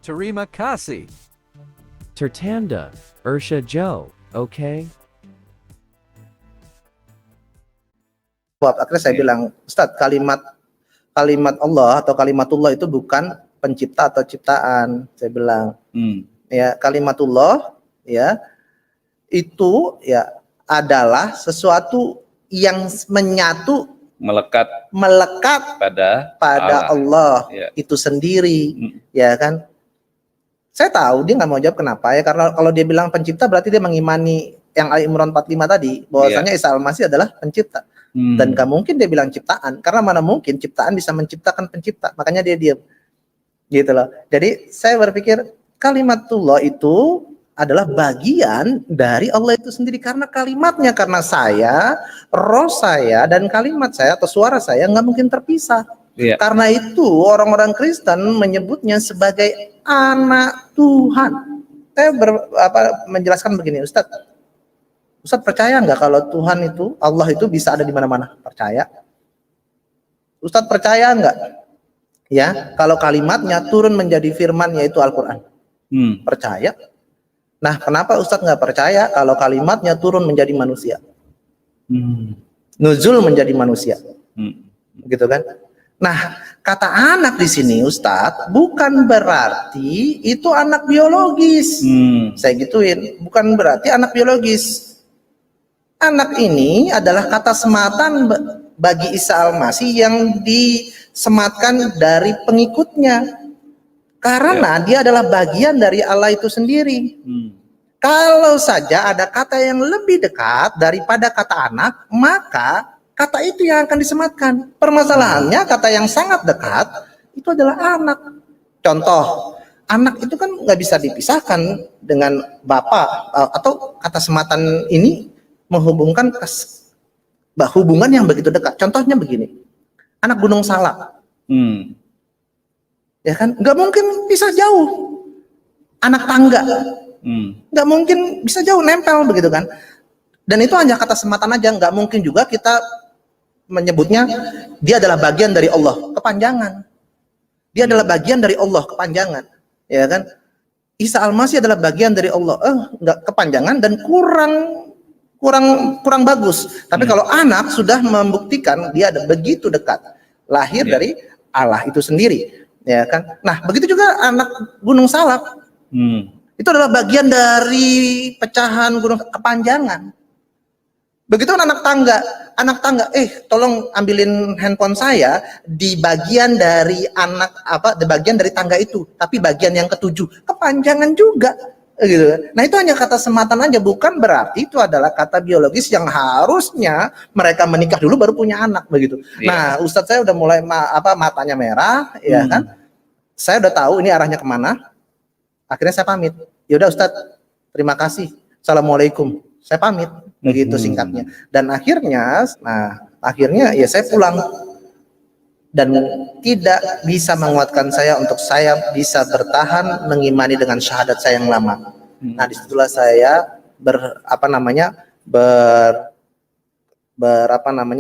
Terima kasih. Tertanda, Ursha Joe, okay? Akhirnya saya bilang, Ustadz, kalimat Allah atau kalimatullah itu bukan pencipta atau ciptaan. Saya bilang, ya kalimatullah ya itu ya adalah sesuatu yang menyatu Melekat pada Allah Ya. itu sendiri, ya kan? Saya tahu dia nggak mau jawab kenapa ya, karena kalau dia bilang pencipta berarti dia mengimani yang Ali Imran 45 tadi, bahwasanya Isa Al-Masih adalah pencipta. Dan gak mungkin dia bilang ciptaan, karena mana mungkin ciptaan bisa menciptakan pencipta, makanya dia diam. Gitu loh. Jadi saya berpikir kalimatullah itu adalah bagian dari Allah itu sendiri, karena kalimatnya, karena saya, roh saya dan kalimat saya atau suara saya nggak mungkin terpisah. Iya. Karena itu orang-orang Kristen menyebutnya sebagai anak Tuhan. Saya menjelaskan begini, Ustadz percaya nggak kalau Tuhan itu, Allah itu bisa ada di mana-mana? Percaya. Ustadz percaya nggak? Ya, kalau kalimatnya turun menjadi firman yaitu Al-Quran. Percaya. Nah, kenapa Ustadz nggak percaya kalau kalimatnya turun menjadi manusia? Nuzul menjadi manusia. Gitu kan? Nah, kata anak di sini Ustadz bukan berarti itu anak biologis. Saya gituin, bukan berarti anak biologis. Anak ini adalah kata sematan bagi Isa Al-Masih yang disematkan dari pengikutnya. Karena dia adalah bagian dari Allah itu sendiri. Kalau saja ada kata yang lebih dekat daripada kata anak, maka kata itu yang akan disematkan. Permasalahannya kata yang sangat dekat itu adalah anak. Contoh, anak itu kan nggak bisa dipisahkan dengan bapak, atau kata sematan ini menghubungkan hubungan yang begitu dekat. Contohnya begini, anak Gunung Salak, ya kan, nggak mungkin bisa jauh. Anak tangga, nggak mungkin bisa jauh, nempel begitu kan. Dan itu hanya kata sematan aja, nggak mungkin juga kita menyebutnya dia adalah bagian dari Allah, kepanjangan. Dia adalah bagian dari Allah, kepanjangan, ya kan. Isa Al-Masih adalah bagian dari Allah, nggak kepanjangan dan kurang bagus. Tapi kalau anak sudah membuktikan dia ada begitu dekat, lahir dari Allah itu sendiri, ya kan. Nah, begitu juga anak Gunung Salak, itu adalah bagian dari pecahan gunung kepanjangan. Begitu anak tangga, tolong ambilin handphone saya di bagian dari di bagian dari tangga itu, tapi bagian yang ketujuh, kepanjangan juga, gitu. Nah, itu hanya kata sematan aja, bukan berarti itu adalah kata biologis yang harusnya mereka menikah dulu baru punya anak, begitu. Nah, Ustadz saya udah mulai matanya merah, ya kan? Saya udah tahu ini arahnya kemana. Akhirnya saya pamit. Ya udah Ustadz, terima kasih. Assalamualaikum. Saya pamit. begitu singkatnya. Dan akhirnya ya saya pulang, dan tidak bisa menguatkan saya untuk saya bisa bertahan mengimani dengan syahadat saya yang lama. Nah, disitulah saya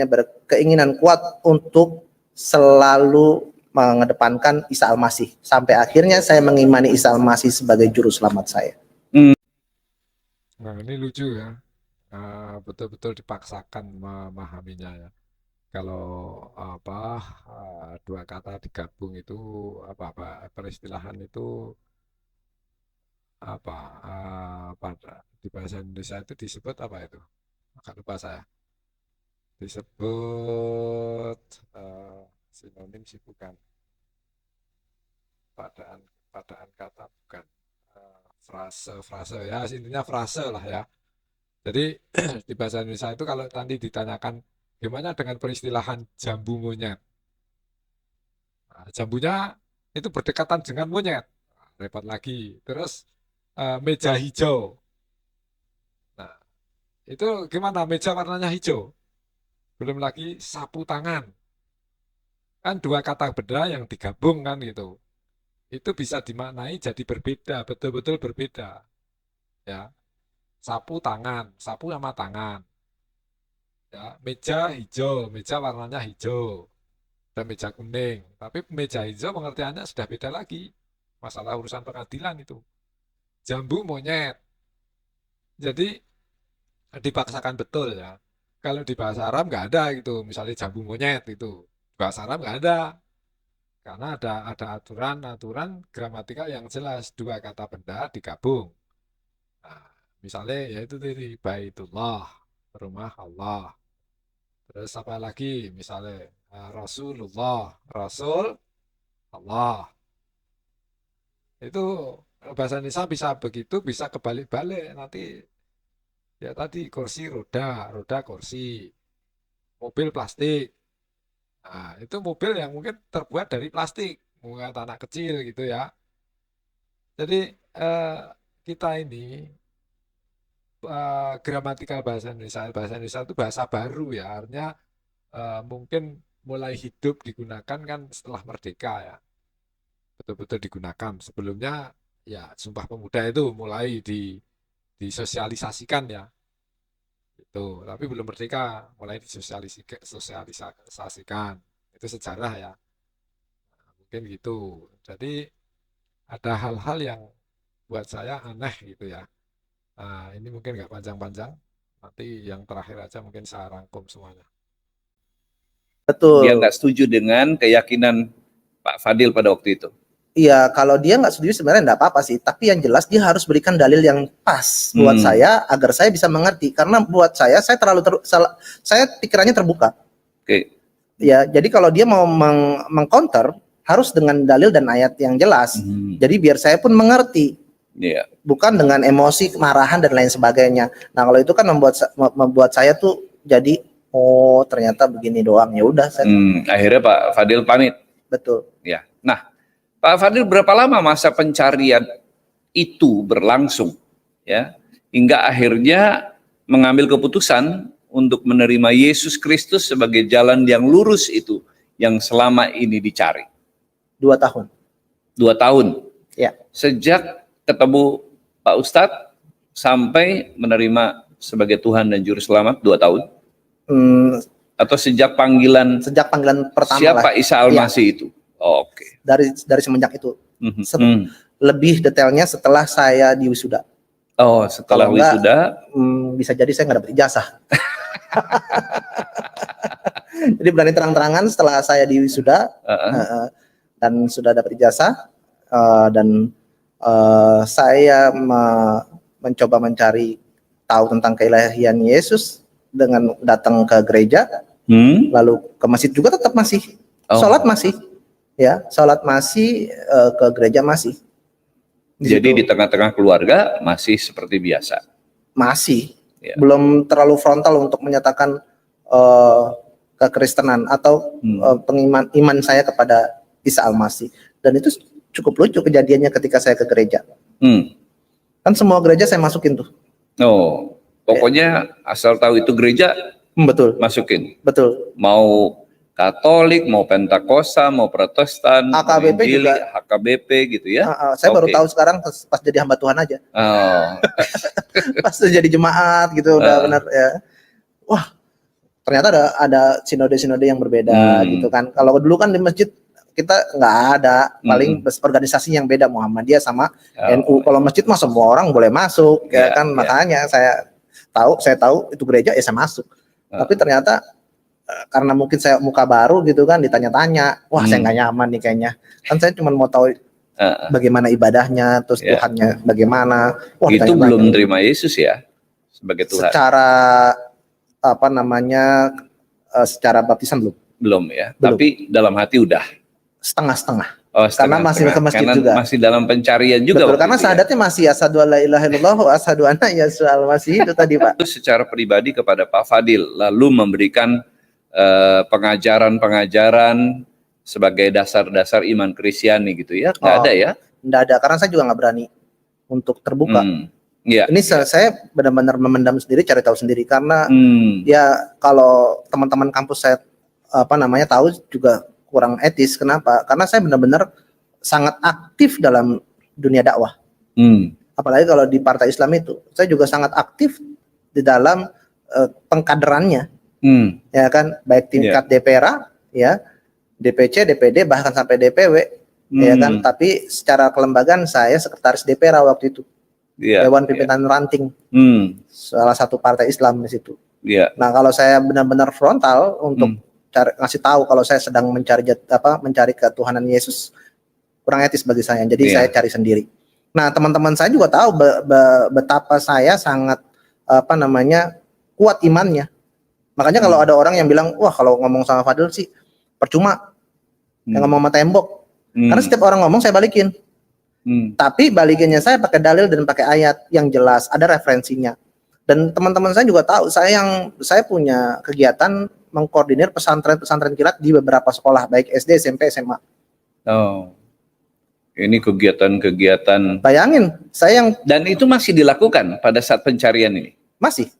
berkeinginan kuat untuk selalu mengedepankan Isa Al-Masih, sampai akhirnya saya mengimani Isa Al-Masih sebagai juru selamat saya. Nah, ini lucu ya. Betul-betul dipaksakan memahaminya ya. Kalau dua kata digabung itu peristilahan itu pada di bahasa Indonesia itu disebut apa itu? Agak lupa saya. Disebut sinonim sih bukan. Padaan kata bukan. Frase ya, intinya frase lah ya. Jadi di bahasa Indonesia itu kalau tadi ditanyakan gimana dengan peristilahan jambu monyet. Nah, jambunya itu berdekatan dengan monyet. Nah, repot lagi. Terus meja hijau. Nah, itu gimana meja warnanya hijau? Belum lagi sapu tangan. Kan dua kata benda yang digabung kan gitu. Itu bisa dimaknai jadi berbeda, betul-betul berbeda. Ya. Sapu tangan, sapu sama tangan. Ya, meja hijau, meja warnanya hijau. Dan meja kuning. Tapi meja hijau pengertiannya sudah beda lagi. Masalah urusan pengadilan itu. Jambu monyet. Jadi dipaksakan betul ya. Kalau di bahasa Arab nggak ada gitu. Misalnya jambu monyet itu. Bahasa Arab nggak ada. Karena ada aturan gramatikal yang jelas. Dua kata benda digabung. Nah, misalnya yaitu tadi Baitullah, rumah Allah. Terus apa lagi? Misalnya Rasulullah, Rasul Allah. Itu bahasa Indonesia bisa begitu, bisa kebalik-balik. Nanti ya tadi kursi roda, roda kursi, mobil plastik. Nah, itu mobil yang mungkin terbuat dari plastik, mungkin anak kecil gitu ya. Jadi kita ini gramatikal bahasa Indonesia itu bahasa baru ya, artinya mungkin mulai hidup digunakan kan setelah merdeka ya, betul-betul digunakan. Sebelumnya ya Sumpah Pemuda itu mulai disosialisasikan ya, itu tapi belum merdeka mulai disosialisasikan, itu sejarah ya. Nah, mungkin gitu. Jadi ada hal-hal yang buat saya aneh gitu ya. Nah, ini mungkin nggak panjang-panjang. Nanti yang terakhir aja mungkin saya rangkum semuanya. Betul. Dia nggak setuju dengan keyakinan Pak Fadil pada waktu itu. Iya, kalau dia nggak setuju sebenarnya nggak apa-apa sih. Tapi yang jelas dia harus berikan dalil yang pas buat saya agar saya bisa mengerti. Karena buat saya saya pikirannya terbuka. Oke. Ya, jadi kalau dia mau mengcounter harus dengan dalil dan ayat yang jelas. Jadi biar saya pun mengerti. Iya. Bukan dengan emosi, kemarahan dan lain sebagainya. Nah, kalau itu kan membuat saya tuh jadi oh ternyata begini doang. Ya udah saya. Akhirnya Pak Fadil pamit. Betul. Ya. Nah, Pak Fadil berapa lama masa pencarian itu berlangsung ya hingga akhirnya mengambil keputusan untuk menerima Yesus Kristus sebagai jalan yang lurus itu yang selama ini dicari? 2 tahun. 2 tahun. Ya. Sejak ketemu Pak Ustadz sampai menerima sebagai Tuhan dan Juru Selamat 2 tahun? Atau sejak panggilan pertama siapa lah. Isa Al-Masih itu? Oh, oke. Dari semenjak itu. Lebih detailnya setelah saya diwisuda. Oh, setelah wisuda bisa jadi saya nggak dapat ijazah. Jadi berani terang-terangan setelah saya diwisuda dan sudah dapat ijazah dan saya mencoba mencari tahu tentang keilahian Yesus dengan datang ke gereja, lalu ke masjid juga tetap masih, sholat masih, ya sholat masih, ke gereja masih. Jadi di tengah-tengah keluarga masih seperti biasa. Masih, ya. Belum terlalu frontal untuk menyatakan kekristenan atau iman saya kepada Isa Al-Masih. Dan itu cukup lucu kejadiannya ketika saya ke gereja. Kan semua gereja saya masukin tuh. Oh. Pokoknya asal tahu itu gereja, Betul, masukin. betul. Mau Katolik, mau Pentakosta, mau Protestan, mau HKBP Injili, juga. HKBP gitu ya. Saya baru Oke. tahu sekarang pas jadi hamba Tuhan aja. Oh, Pas jadi jemaat gitu udah benar ya. Wah, ternyata ada sinode-sinode yang berbeda gitu kan. Kalau dulu kan di masjid kita nggak ada, paling organisasi yang beda, Muhammadiyah sama NU. Kalau masjid mah semua orang boleh masuk ya kan. Makanya saya tahu itu gereja ya saya masuk. Tapi ternyata karena mungkin saya muka baru gitu kan, ditanya-tanya, wah saya nggak nyaman nih kayaknya. Kan saya cuma mau tahu bagaimana ibadahnya, terus Tuhannya bagaimana. Wah, itu belum terima Yesus ya sebagai Tuhan. Secara apa namanya, secara baptisan belum ya. Belum. Tapi dalam hati udah setengah-setengah. Oh, Karena masih ke masjid karena juga. Masih dalam pencarian juga. Betul, karena syahadatnya masih asyhadu alla ilaha illallah wa asyhadu anna Yesus al-Masih itu tadi, Pak. Secara pribadi kepada Pak Fadil, lalu memberikan pengajaran-pengajaran sebagai dasar-dasar iman Kristiani gitu ya? Nggak ada ya? Nggak ada, karena saya juga nggak berani untuk terbuka. Ini saya benar-benar memendam sendiri, cari tahu sendiri, karena ya kalau teman-teman kampus saya tahu juga kurang etis. Kenapa? Karena saya benar-benar sangat aktif dalam dunia dakwah. Apalagi kalau di Partai Islam itu, saya juga sangat aktif di dalam pengkaderannya. Ya kan, baik tingkat DPRA, ya, DPC, DPD, bahkan sampai DPW, ya kan. Tapi secara kelembagaan saya sekretaris DPRA waktu itu, Dewan Pimpinan Ranting, salah satu partai Islam di situ. Nah, kalau saya benar-benar frontal untuk ngasih tahu kalau saya sedang mencari ketuhanan Yesus, kurang etis bagi saya. Jadi saya cari sendiri. Nah, teman-teman saya juga tahu betapa saya sangat kuat imannya. Makanya kalau ada orang yang bilang, wah kalau ngomong sama Fadil sih percuma, yang ngomong sama tembok. Karena setiap orang ngomong saya balikin. Tapi balikinnya saya pakai dalil dan pakai ayat yang jelas, ada referensinya. Dan teman-teman saya juga tahu, saya punya kegiatan mengkoordinir pesantren-pesantren kilat di beberapa sekolah, baik SD, SMP, SMA. Oh, ini kegiatan-kegiatan. Bayangin, dan itu masih dilakukan pada saat pencarian ini? Masih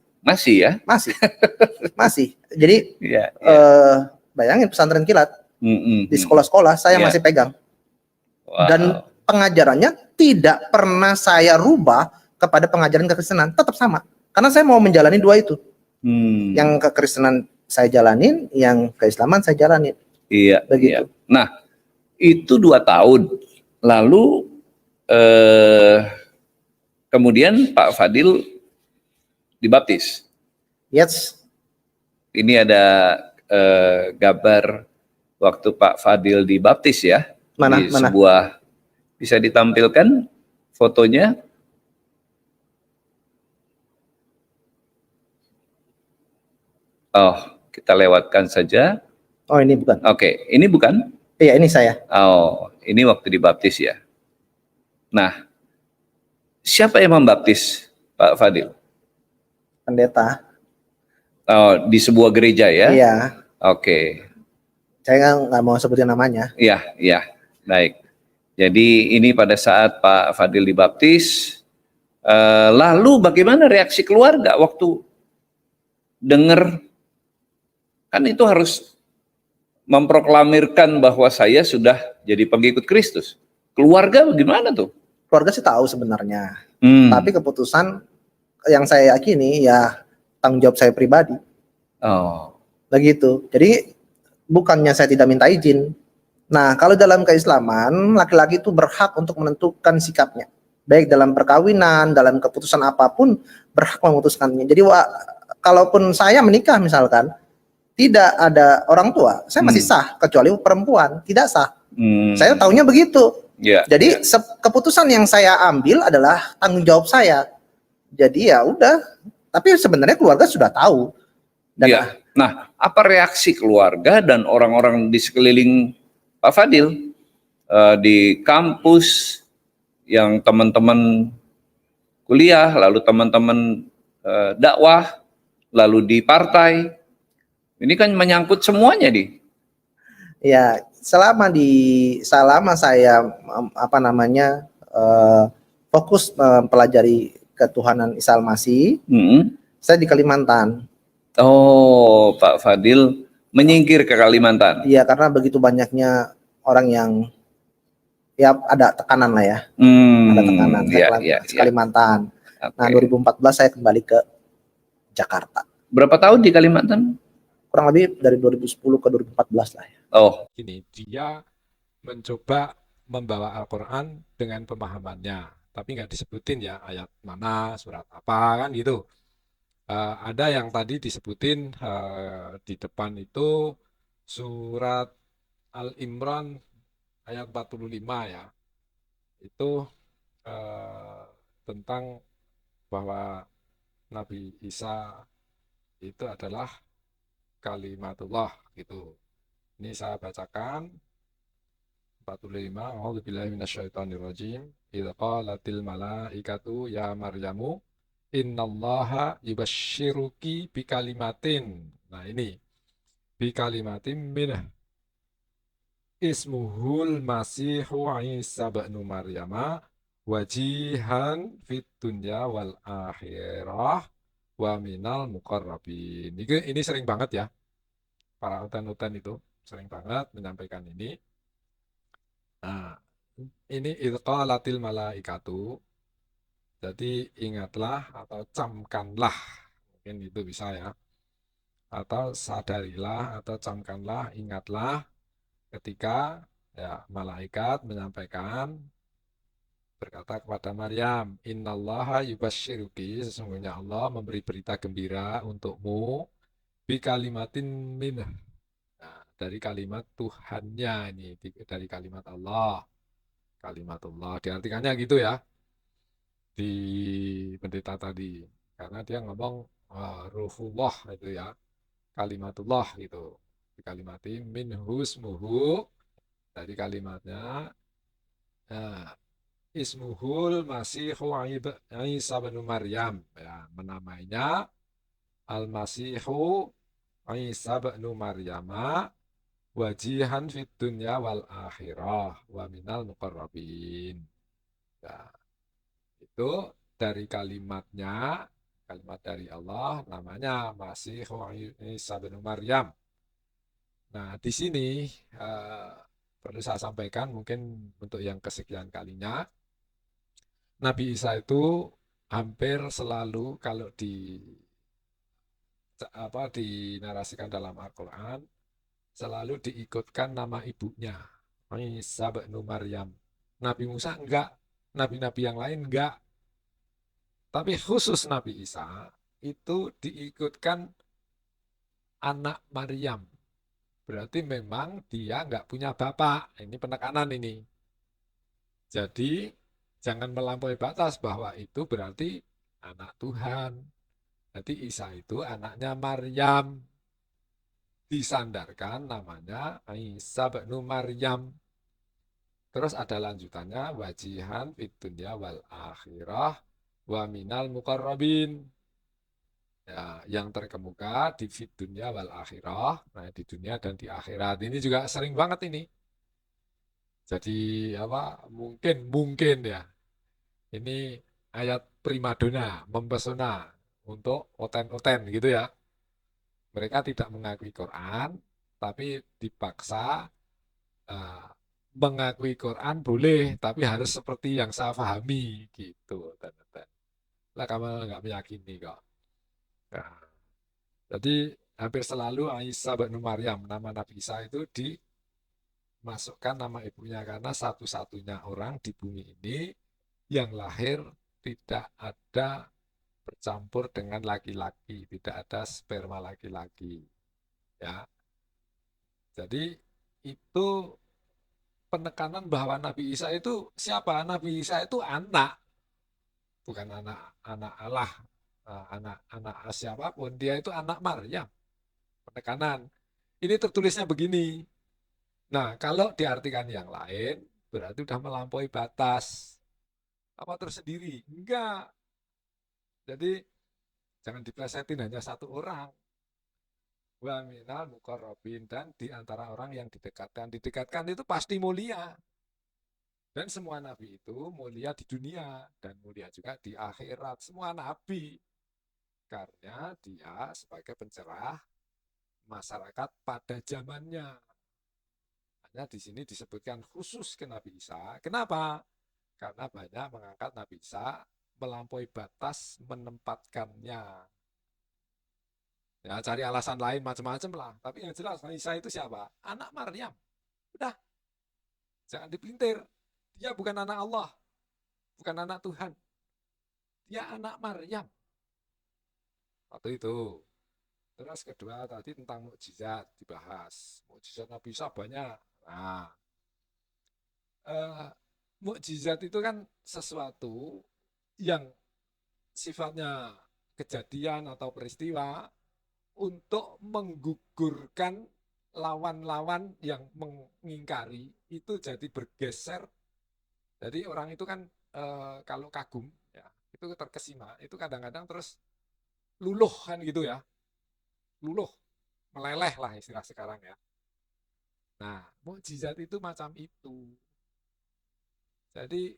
ya? Masih. Jadi bayangin pesantren kilat di sekolah-sekolah saya masih pegang. Dan pengajarannya tidak pernah saya rubah kepada pengajaran kekristenan, tetap sama. Karena saya mau menjalani dua itu. Yang kekristenan saya jalanin, yang keislaman saya jalanin. Iya. Begitu. Nah, itu 2 tahun. Lalu kemudian Pak Fadil dibaptis. Yes. Ini ada gambar waktu Pak Fadil dibaptis ya. Mana? Sebuah, bisa ditampilkan fotonya. Oh, kita lewatkan saja. Oh, ini bukan. Oke, ini bukan? Iya, ini saya. Oh, ini waktu dibaptis ya. Nah, siapa yang membaptis Pak Fadil? Pendeta. Oh, di sebuah gereja ya? Iya. Oke. Saya nggak mau sebutin namanya. Iya, baik. Jadi ini pada saat Pak Fadil dibaptis, lalu bagaimana reaksi keluarga waktu dengar? Kan itu harus memproklamirkan bahwa saya sudah jadi pengikut Kristus. Keluarga bagaimana tuh? Keluarga sih tahu sebenarnya. Tapi keputusan yang saya yakini ya tanggung jawab saya pribadi. Oh. Begitu. Jadi bukannya saya tidak minta izin. Nah, kalau dalam keislaman laki-laki itu berhak untuk menentukan sikapnya. Baik dalam perkawinan, dalam keputusan apapun berhak memutuskannya. Jadi kalaupun saya menikah misalkan tidak ada orang tua, saya masih sah, kecuali perempuan tidak sah. Saya tahunya begitu. Jadi keputusan yang saya ambil adalah tanggung jawab saya. Jadi ya udah, tapi sebenarnya keluarga sudah tahu. Dan nah, apa reaksi keluarga dan orang-orang di sekeliling Pak Fadil di kampus, yang teman-teman kuliah, lalu teman-teman dakwah, lalu di partai? Ini kan menyangkut semuanya Ya, selama saya fokus mempelajari ketuhanan Isa Al-Masih, Saya di Kalimantan. Oh, Pak Fadil menyingkir ke Kalimantan. Iya, karena begitu banyaknya orang yang ya ada tekanan lah ya, ada tekanan. Saya Ya, ke ya. Kalimantan. Nah, Oke. 2014 saya kembali ke Jakarta. Berapa tahun di Kalimantan? Kurang lebih dari 2010 ke 2014 lah ya. Oh, Gini, dia mencoba membawa Al-Quran dengan pemahamannya, tapi nggak disebutin ya ayat mana, surat apa kan gitu. Ada yang tadi disebutin di depan itu surat Al-Imran ayat 45 ya. Itu eh, tentang bahwa Nabi Isa itu adalah kalimatullah gitu. Ini saya bacakan 45. A'udzubillahi minasyaitonirrajim. Idza qalatil malaikatu ya Maryamu innallaha yubashshiruki bikalimatin. Nah, ini bikalimatin minah ismuhul masihu Isa ibnu Maryama wajihan fit dunya wal akhirah wa minal muqarrabin. Ini sering banget ya. Para utan-utan itu sering banget menyampaikan ini. Nah, ini idqalatil malaikatu. Jadi ingatlah atau camkanlah. Mungkin itu bisa ya. Atau sadarilah atau camkanlah, ingatlah ketika ya malaikat menyampaikan berkata kepada Maryam, Innallaha yubashshiruki, sesungguhnya Allah memberi berita gembira untukmu bi kalimatin minah. Nah, dari kalimat Tuhannya ini, dari kalimat Allah. Kalimatullah, diartikannya gitu ya, di pendeta tadi. Karena dia ngomong ruhullah itu ya, kalimatullah gitu. Di kalimatin min husmuhu, dari kalimatnya eh, ismuhul masihu Isa bin Maryam. Ya, menamainya Al-Masihu Isa bin Maryama wajihan fid dunya wal akhirah wa minal muqarrabin. Ya, itu dari kalimatnya, kalimat dari Allah namanya Masihu Isa bin Maryam. Nah, di sini eh, perlu saya sampaikan mungkin untuk yang kesekian kalinya, Nabi Isa itu hampir selalu kalau dinarasikan dalam Al-Quran selalu diikutkan nama ibunya, Isa bin Maryam. Nabi Musa enggak, nabi-nabi yang lain enggak. Tapi khusus Nabi Isa itu diikutkan anak Maryam. Berarti memang dia enggak punya bapak. Ini penekanan ini. Jadi jangan melampaui batas bahwa itu berarti anak Tuhan. Jadi Isa itu anaknya Maryam. Disandarkan namanya Isa bin Maryam. Terus ada lanjutannya wajihan fid dunya wal akhirah wa minal muqarrabin. Ya, yang terkemuka di fid dunya wal akhirah, nah di dunia dan di akhirat. Ini juga sering banget ini. Jadi apa? Mungkin ya. Ini ayat primadona, mempesona untuk oten-oten gitu ya. Mereka tidak mengakui Quran, tapi dipaksa eh, mengakui Quran boleh, tapi harus seperti yang saya pahami gitu. Lah kamu nggak meyakini kok. Nah, jadi hampir selalu Aisyah bin Maryam, nama Nabi Isa itu dimasukkan nama ibunya karena satu-satunya orang di bumi ini yang lahir tidak ada bercampur dengan laki-laki, tidak ada sperma laki-laki. Ya, jadi itu penekanan bahwa Nabi Isa itu siapa? Nabi Isa itu anak, bukan anak Allah, anak siapapun. Dia itu anak Maryam. Penekanan. Ini tertulisnya begini. Nah, kalau diartikan yang lain, berarti sudah melampaui batas. Apa tersendiri? Enggak. Jadi jangan diplesetin hanya satu orang. Wa minal muqarrabin, dan di antara orang yang didekatkan. Didekatkan itu pasti mulia. Dan semua nabi itu mulia di dunia dan mulia juga di akhirat. Semua nabi. karena dia sebagai pencerah masyarakat pada zamannya. Hanya di sini disebutkan khusus ke Nabi Isa. Kenapa? Karena banyak mengangkat Nabi Isa melampaui batas menempatkannya. Ya, cari alasan lain macam-macam lah. Tapi yang jelas Nabi Isa itu siapa? Anak Maryam. Udah, jangan dipelintir. Dia bukan anak Allah, bukan anak Tuhan. Dia anak Maryam. Waktu itu. Terus kedua tadi tentang mukjizat dibahas. Mukjizat Nabi Isa banyak. Nah, mukjizat itu kan sesuatu yang sifatnya kejadian atau peristiwa untuk menggugurkan lawan-lawan yang mengingkari itu jadi bergeser. Jadi orang itu kan kalau kagum ya itu terkesima itu kadang-kadang terus luluh kan gitu ya, luluh, meleleh lah istilah sekarang ya. Nah, mukjizat itu macam itu. Jadi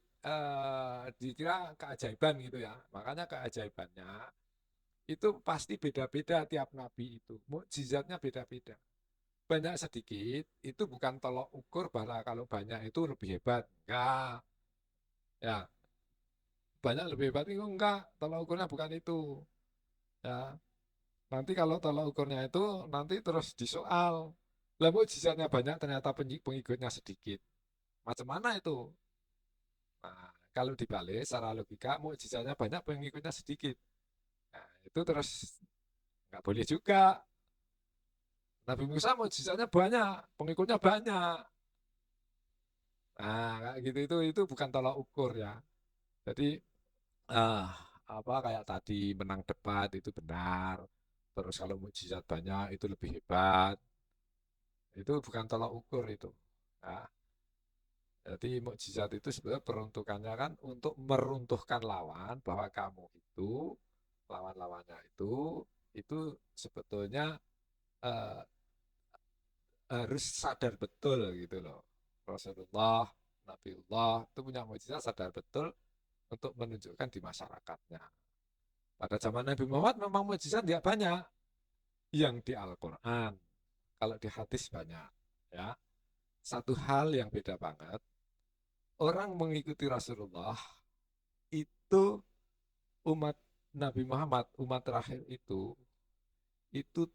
dikira keajaiban gitu ya. Makanya keajaibannya itu pasti beda-beda tiap nabi itu. Mukjizatnya beda-beda. Banyak sedikit itu bukan tolok ukur bahwa kalau banyak itu lebih hebat. Enggak. Ya, banyak lebih hebat itu enggak. Tolok ukurnya bukan itu. Ya. Nanti kalau tolak ukurnya itu nanti terus disoal. Lah mukjizatnya banyak ternyata pengikutnya sedikit. Macam mana itu? Nah, kalau dibalik secara logika mukjizatnya banyak pengikutnya sedikit. Nah, itu terus nggak boleh juga. Nabi Musa mukjizatnya banyak, pengikutnya banyak. Nah, kayak gitu itu bukan tolak ukur ya. Jadi ah apa kayak tadi menang debat itu benar. Terus kalau mukjizat banyak itu lebih hebat. Itu bukan tolak ukur itu. Nah, jadi mukjizat itu sebenarnya peruntukannya kan untuk meruntuhkan lawan bahwa kamu itu lawan-lawannya itu sebetulnya eh, harus sadar betul gitu loh. Rasulullah, Nabiullah itu punya mukjizat sadar betul untuk menunjukkan di masyarakatnya. Pada zaman Nabi Muhammad memang mukjizat tidak banyak yang di Al-Quran. Kalau di hadis banyak. Ya, satu hal yang beda banget. Orang mengikuti Rasulullah itu umat Nabi Muhammad, umat terakhir itu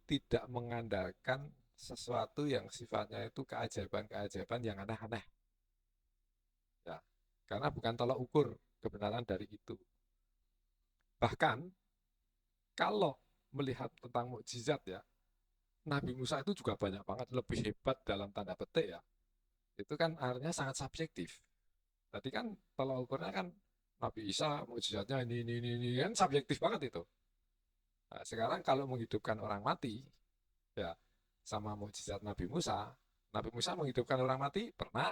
tidak mengandalkan sesuatu yang sifatnya itu keajaiban-keajaiban yang aneh-aneh. Ya, karena bukan tolak ukur kebenaran dari itu. Bahkan kalau melihat tentang mukjizat ya, Nabi Musa itu juga banyak banget lebih hebat dalam tanda petik ya. Itu kan artinya sangat subjektif. Tadi kan tolak ukurnya kan Nabi Isa mukjizatnya ini kan subjektif banget itu. Nah, sekarang kalau menghidupkan orang mati ya sama mukjizat Nabi Musa menghidupkan orang mati pernah,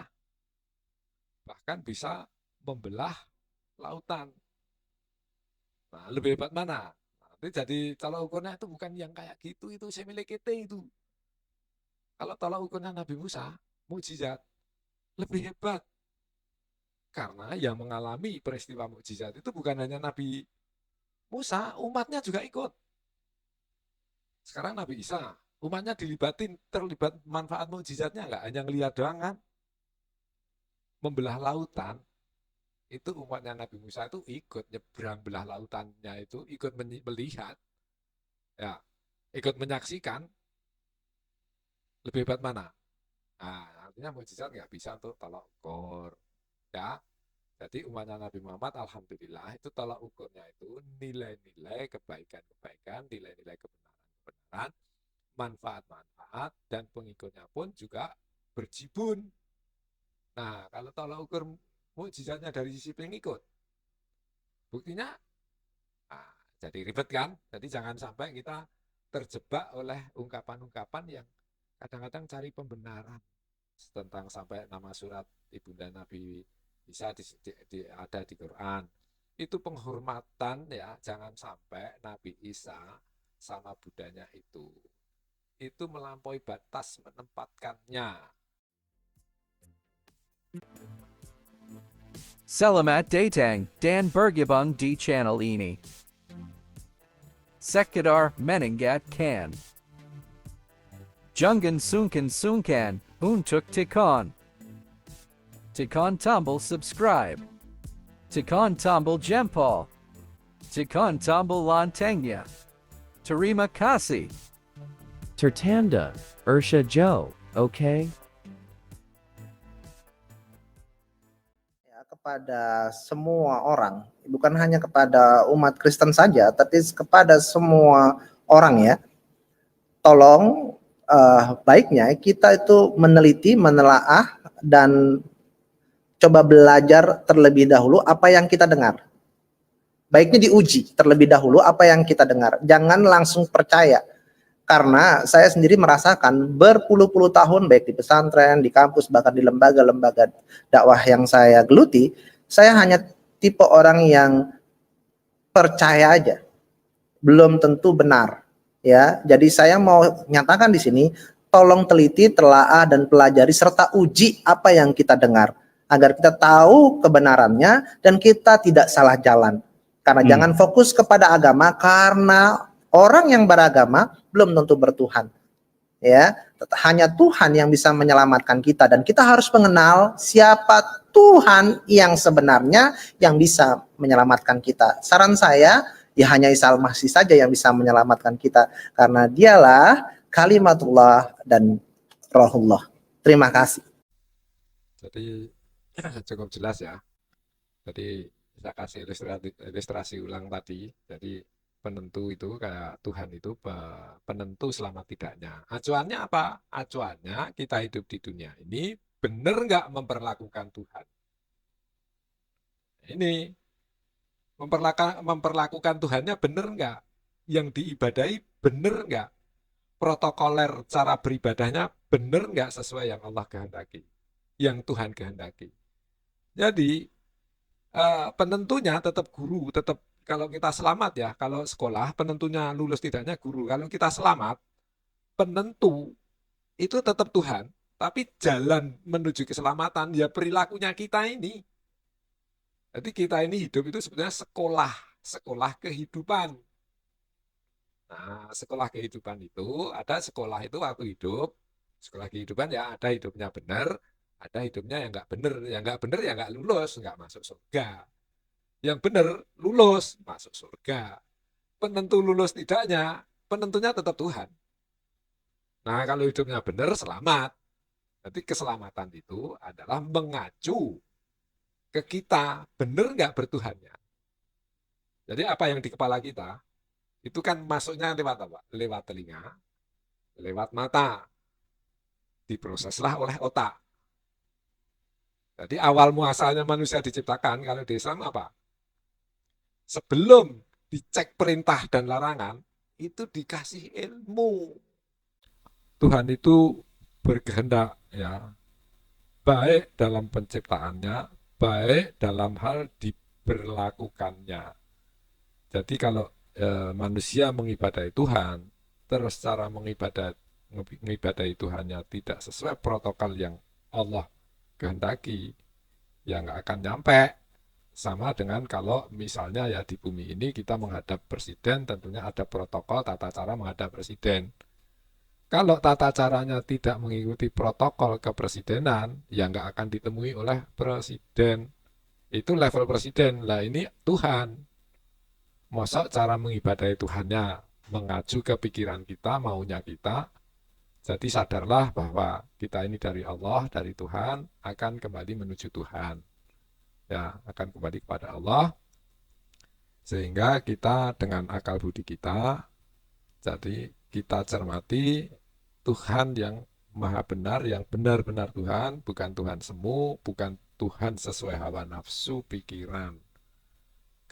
bahkan bisa membelah lautan. Nah, lebih hebat mana? Nanti jadi tolak ukurnya itu bukan yang kayak gitu, itu semilekete itu. Kalau tolak ukurnya Nabi Musa, mukjizat, lebih hebat. Karena yang mengalami peristiwa mukjizat itu bukan hanya Nabi Musa, umatnya juga ikut. Sekarang Nabi Isa, umatnya dilibatin, terlibat manfaat mukjizatnya nggak hanya ngeliat doang kan? Membelah lautan, itu umatnya Nabi Musa itu ikut nyebrang belah lautannya itu, ikut melihat, ya, ikut menyaksikan, lebih hebat mana? Nah, artinya mukjizat nggak bisa untuk tolak ukur, ya. Jadi umatnya Nabi Muhammad, alhamdulillah, itu tolak ukurnya itu nilai-nilai kebaikan-kebaikan, nilai-nilai kebenaran-kebenaran, manfaat-manfaat, dan pengikutnya pun juga berjibun. Nah, kalau tolak ukur mukjizatnya dari sisi pengikut, buktinya nah, jadi ribet kan? Jadi jangan sampai kita terjebak oleh ungkapan-ungkapan yang kadang-kadang cari pembenaran tentang sampai nama surat Ibunda Nabi Isa ada di Quran. Itu penghormatan ya, jangan sampai Nabi Isa sama Budanya itu melampaui batas menempatkannya. Selamat datang, Dan Bergibung di channel ini. Sekedar menengat kan. Jungan sungkan untuk tekan. Tekan tombol subscribe. Tekan tombol jempol. Tekan tombol loncengnya. Terima kasih. Tertanda, Ursha Joe, okay? Ya, kepada semua orang, bukan hanya kepada umat Kristen saja, tapi kepada semua orang ya. Tolong baiknya kita itu meneliti, menelaah dan coba belajar terlebih dahulu apa yang kita dengar. Baiknya diuji terlebih dahulu apa yang kita dengar. Jangan langsung percaya. Karena saya sendiri merasakan berpuluh-puluh tahun baik di pesantren, di kampus, bahkan di lembaga-lembaga dakwah yang saya geluti, saya hanya tipe orang yang percaya aja, belum tentu benar. Ya, jadi saya mau nyatakan di sini, tolong teliti, telaah dan pelajari serta uji apa yang kita dengar agar kita tahu kebenarannya dan kita tidak salah jalan. Karena jangan fokus kepada agama karena orang yang beragama belum tentu bertuhan. Ya, hanya Tuhan yang bisa menyelamatkan kita dan kita harus mengenal siapa Tuhan yang sebenarnya yang bisa menyelamatkan kita. Saran saya, ya hanya Isa Al-Masih saja yang bisa menyelamatkan kita karena dialah kalimatullah dan rohullah. Terima kasih. Jadi cukup jelas ya. Jadi saya kasih ilustrasi ulang tadi. Jadi penentu itu kayak Tuhan itu penentu selamat tidaknya. Acuannya apa? Acuannya kita hidup di dunia ini benar nggak memperlakukan Tuhan. Ini memperlakukan Tuhannya benar nggak? Yang diibadahi benar nggak? Protokoler cara beribadahnya benar nggak sesuai yang Allah kehendaki, yang Tuhan kehendaki. Jadi penentunya tetap guru, tetap kalau kita selamat ya, kalau sekolah penentunya lulus tidaknya guru. Kalau kita selamat, penentu itu tetap Tuhan, tapi jalan menuju keselamatan ya perilakunya kita ini. Jadi kita ini hidup itu sebenarnya sekolah kehidupan. Nah, sekolah kehidupan itu ada sekolah itu waktu hidup, sekolah kehidupan ya ada hidupnya benar, ada hidupnya yang nggak benar, ya nggak lulus, nggak masuk surga. Yang benar lulus masuk surga. Penentu lulus tidaknya, penentunya tetap Tuhan. Nah, kalau hidupnya benar selamat. Jadi keselamatan itu adalah mengacu ke kita, benar nggak bertuhannya. Jadi apa yang di kepala kita itu kan masuknya lewat apa? Lewat telinga, lewat mata, diproseslah oleh otak. Jadi awal muasalnya manusia diciptakan kalau di Islam apa? Sebelum dicek perintah dan larangan, itu dikasih ilmu. Tuhan itu berkehendak ya, baik dalam penciptaannya, baik dalam hal diberlakukannya. Jadi kalau manusia mengibadahi Tuhan, terus cara mengibadahi Tuhannya tidak sesuai protokol yang Allah kehendaki, ya nggak akan nyampe. Sama dengan kalau misalnya ya di bumi ini kita menghadap presiden, tentunya ada protokol tata cara menghadap presiden. Kalau tata caranya tidak mengikuti protokol kepresidenan, ya nggak akan ditemui oleh presiden. Itu level presiden. Lah ini Tuhan. Masa cara mengibadahi Tuhannya mengacu ke pikiran kita, maunya kita. Jadi sadarlah bahwa kita ini dari Allah, dari Tuhan, akan kembali menuju Tuhan. Ya, akan kembali kepada Allah. Sehingga kita dengan akal budi kita, jadi kita cermati Tuhan yang maha benar, yang benar-benar Tuhan, bukan Tuhan semu, bukan Tuhan sesuai hawa nafsu, pikiran.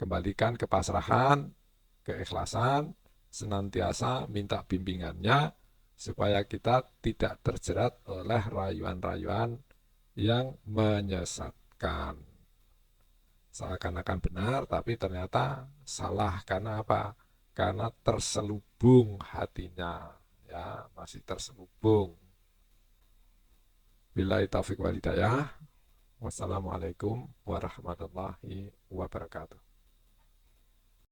Kembalikan kepasrahan, keikhlasan, senantiasa minta bimbingannya, supaya kita tidak terjerat oleh rayuan-rayuan yang menyesatkan. Seakan-akan benar, tapi ternyata salah. Karena apa? Karena terselubung hatinya. Ya, masih terselubung. Billahi taufiq wal hidayah. Wassalamualaikum warahmatullahi wabarakatuh.